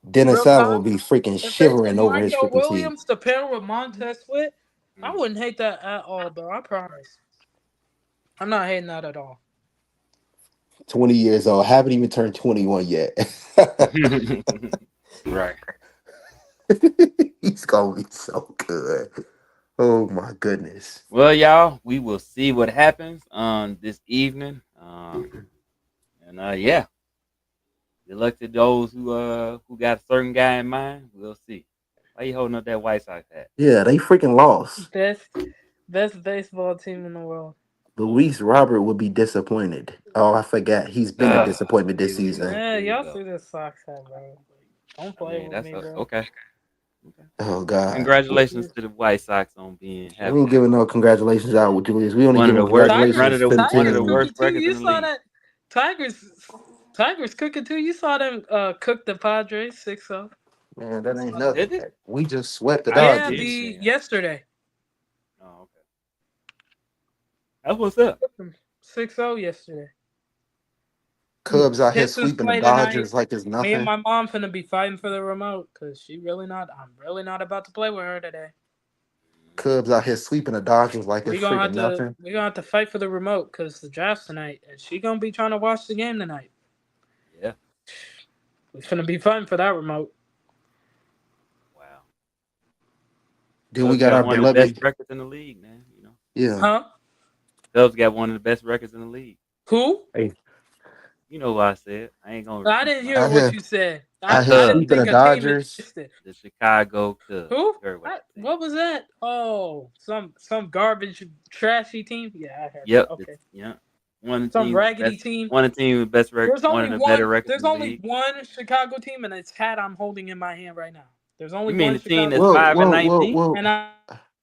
Dennis Real Allen will talk. be freaking If they took shivering over his Michael freaking team. Williams to pair with Montez Sweat, I Mm. wouldn't hate that at all, bro. I promise. I'm not hating that at all. 20 years old. Haven't even turned 21 yet. Right. He's gonna be so good. Oh my goodness. Well, y'all, we will see what happens on this evening. And yeah, good luck to those who got a certain guy in mind. We'll see. Why you holding up that White Sox hat? Yeah, they freaking lost. Best baseball team in the world. Luis Robert would be disappointed. Oh, I forgot. He's been a disappointment this Here we go. season. Yeah, Here we y'all go. see this Sox hat, bro. Don't I play mean, with that's me, bro. okay. Oh God. Congratulations to the White Sox on being We having ain't giving no congratulations out with Julius. We only one of giving the worst, congratulations to the one of Tigers the team. worst cooking too. records in You the saw league. that Tigers cooking too. You saw them cook the Padres 6-0. Man, that ain't Did nothing. it? We just swept the I Yeah, didn't Dodgers. see it. yesterday. Oh, okay. That's what's up. 6-0 yesterday. Cubs out here Pistons sweeping the play tonight. Dodgers like it's Me and nothing. my mom finna be fighting for the remote because I'm really not about to play with her today. Cubs out here sweeping the Dodgers like it's freaking nothing. We're gonna have to fight for the remote because the draft's tonight and she gonna be trying to watch the game tonight. Yeah. We're finna be fighting for that remote. Wow. Then we Cubs got our one of the best beloved. records in the league, man. You know, Yeah. Huh? Cubs got one of the best records in the league. Who? You know what I said. I ain't gonna. I didn't hear Out what here, you said. out I here didn't sweeping think the a team Dodgers. existed. The Chicago Cubs. Who? You heard what I said. What was that? Oh, some garbage, trashy team. Yeah, I heard. Yep. That. Okay. Yeah. One of the Some teams raggedy best, team. one of the team with best record, There's one only of the one. better records There's in the only league. one Chicago team, and its hat I'm holding in my hand right now. There's only You mean one the team Chicago that's Whoa, 5-19? whoa. and I'm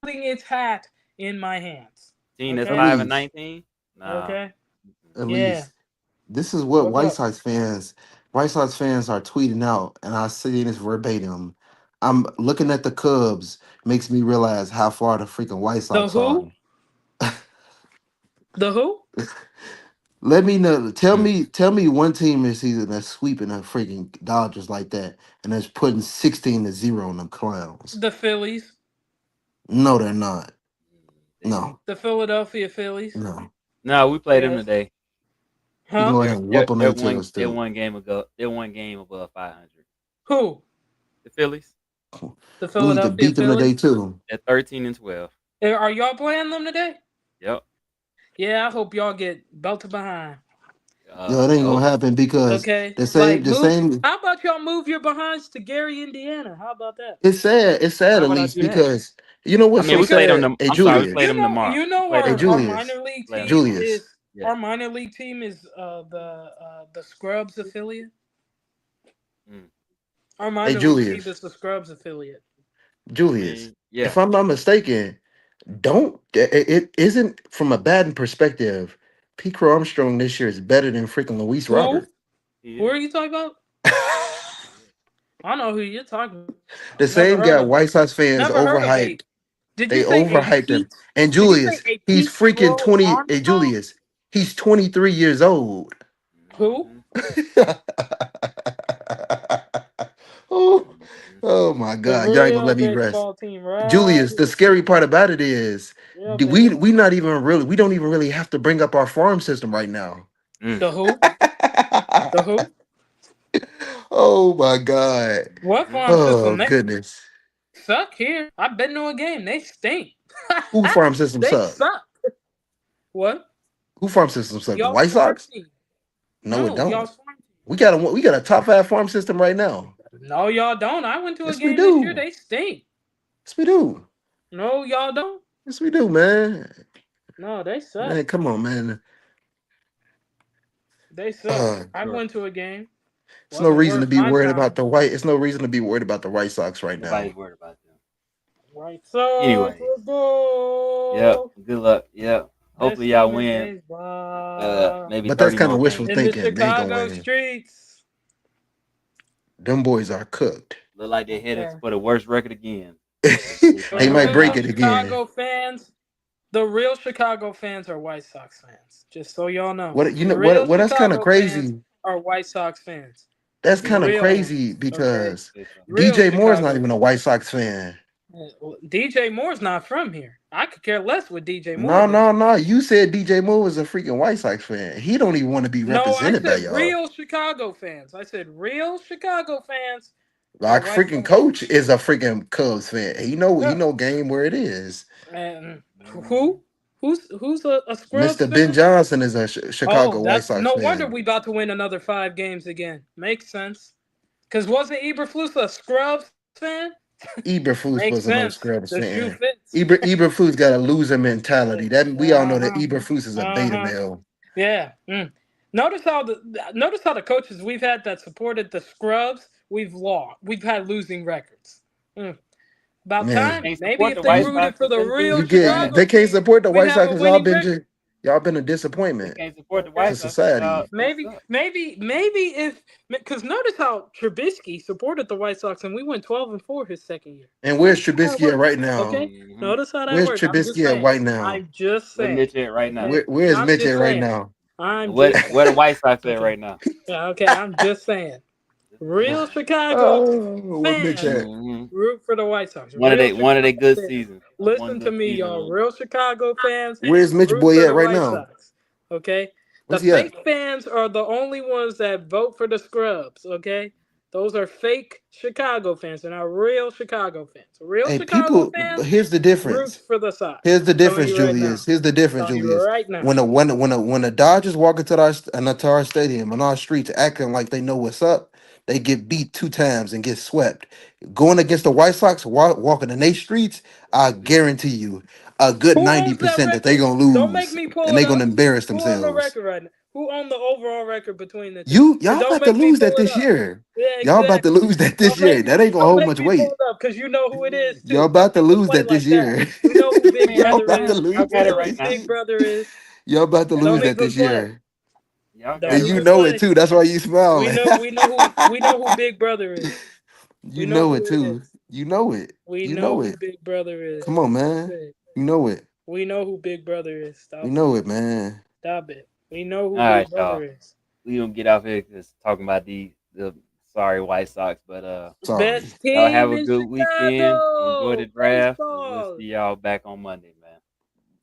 holding its hat in my hands. Team that's Okay. 5-19? Nah. Okay. At Yeah. least this is what What's White up? Sox fans are tweeting out, and I see this verbatim. I'm looking at the Cubs, makes me realize how far the freaking White The Sox are. who? The who? Let me know. Tell Hmm. me one team this season that's sweeping the freaking Dodgers like that, and that's putting 16-0 on them clowns. The Phillies. No, they're not. They- No, The Philadelphia Phillies. no. No, we played them Yes. today. You can Huh? go ahead and whoop on their They're tails they're too. one game ago. They're one game above 500. Who? The Phillies. The We need to Philadelphia beat them today Phillies. too. They're 13-12. Are y'all playing them today? Yep. Yeah, I hope y'all get belted behind. Yo, it ain't Nope. gonna happen because Okay. the same. How about y'all move your behinds to Gary, Indiana? How about that? It's sad. It's sad Why at would I least do that? because you know I what's mean, so we played them. sad. Hey I'm sorry, we Julius, played them tomorrow. You know We played hey our them tomorrow. Julius, minor league Play 'em team tomorrow. Julius, is Yeah. our minor league team is the Scrubs affiliate. Mm. Our hey minor league Julius, team is the Scrubs affiliate. I Julius. mean, yeah. If I'm not mistaken, don't it isn't from a batting perspective. Pete Crow Armstrong this year is better than freaking Luis Who? Robert. Who are you talking about? I don't know who you're talking about. The Never same heard guy of. White Sox fans Never heard of overhyped. a. Did They you say a overhyped him. Pete? And Did you say Julius, a he's Pete freaking Rose 20. Hey, Armstrong? Julius, he's 23 years old. Who? oh, oh my The God. Y'all ain't gonna real let me rest. baseball team, right? Julius, the scary part about it is Real we not even really, we don't even really have to bring up our farm system right now. The who? The who? Oh my God. What farm Oh system? They goodness. suck here. I've been to a game. They stink. Who farm system They suck? suck. What? Who farm system suck? The Y'all's White farm Sox? team. No, it No, don't. y'all's farm team. We got a top 5 farm system right now. No, y'all don't. I went to a Yes, we game this year. do. They stink. Yes, we do. No, y'all don't. Yes, we do, man. No, they suck. Man, come on, man. They suck. I Sure. went to a game. It's no Wasn't reason to worth be my worried time. about the White. It's no reason to be worried about the White Sox right now. Nobody's worried about them. White Sox. Anyway. Let's go. Yep. Good luck. Yep. Hopefully Best y'all team in win. baseball. Maybe But that's 30 kind of more wishful games. In the thinking. They ain't gonna Chicago win. streets. Them boys are cooked. Look like they're headed Yeah. for the worst record again. They might break it again. Chicago fans, the real Chicago fans are White Sox fans. Just so y'all know. What you know? The real What? That's kind of Chicago crazy. fans are White Sox fans. That's kind of Real crazy ones, because Real DJ Moore's not Chicago even a White Sox fan. DJ Moore's not from here. I could care less what DJ Moore. No. You said DJ Moore was a freaking White Sox fan. He don't even want to be No, I represented by said y'all. real Chicago fans. I said real Chicago fans. Our White freaking Sox coach is a freaking Cubs fan. He know game where it is. And who? Who's a Scrubs Mr. fan? Ben Johnson is a Chicago White that's Sox no fan. wonder we about to win another 5 games again. Makes sense. Because wasn't Eberflus a Scrubs fan? Eberflus wasn't no Scrubs The shoe fan. fits. Eberflus got a loser mentality. That we all know that Eberflus is a beta male. Yeah. Notice how the coaches we've had that supported the Scrubs, we've lost. We've had losing records. About time. Maybe if they rooted for the real Chicago, they can't support the White Sox because because y'all been a disappointment. They can't support the White Sox. Society. Maybe if because notice how Trubisky supported the White Sox and we went 12-4 his second year. And where's Trubisky at right now? Okay, notice how that where's works. Trubisky at right now? I'm just saying. Where's Mitch at right now? Where's Mitch at right now? Where the White Sox at right now? Yeah, okay, I'm just saying. Real Chicago fans root for the White Sox. One of their good seasons. Listen to me, y'all. Real Chicago fans. Where's Mitch boy at right now? Sox, okay, Where's the fake fans are the only ones that vote for the Scrubs. Okay, those are fake Chicago fans. They're not real Chicago fans. Real Chicago fans. Here's the difference. Root for the Sox. Here's the difference, Julius. Here's the difference, Julius. Right now. When the Dodgers walk into our stadium and our streets acting like they know what's up, they get beat 2 times and get swept. Going against the White Sox, walking in their streets, I guarantee you a good 90% that they're gonna lose. Don't make me pull and they're gonna embarrass themselves. Who on the record right now? Who on the overall record between the two? Y'all about to lose that this year. Yeah, exactly. Y'all about to lose that this year. That ain't gonna hold much weight. Because you know who it is. Y'all about to lose that this year. You know who Big Y'all Brother about to is. lose that right now. Big Brother is. Y'all about to lose that this year. And you know it too. That's why you smile. We know who Big Brother is. You know it too. You know it. We know who Big Brother is. Come on, man. You know it. We know who Big Brother is. Stop. We know it, man. Stop it. We know who Big Brother is. We don't get off here just talking about the sorry White Sox, but best team y'all have a in good Chicago. weekend. Enjoy the draft. Baseball. We'll see y'all back on Monday, man.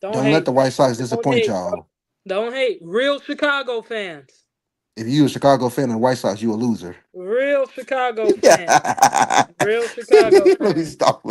Don't let the White Sox disappoint y'all. Don't hate. Real Chicago fans. If you a Chicago fan of the White Sox, you a loser. Real Chicago fans. Real Chicago fans. Stop.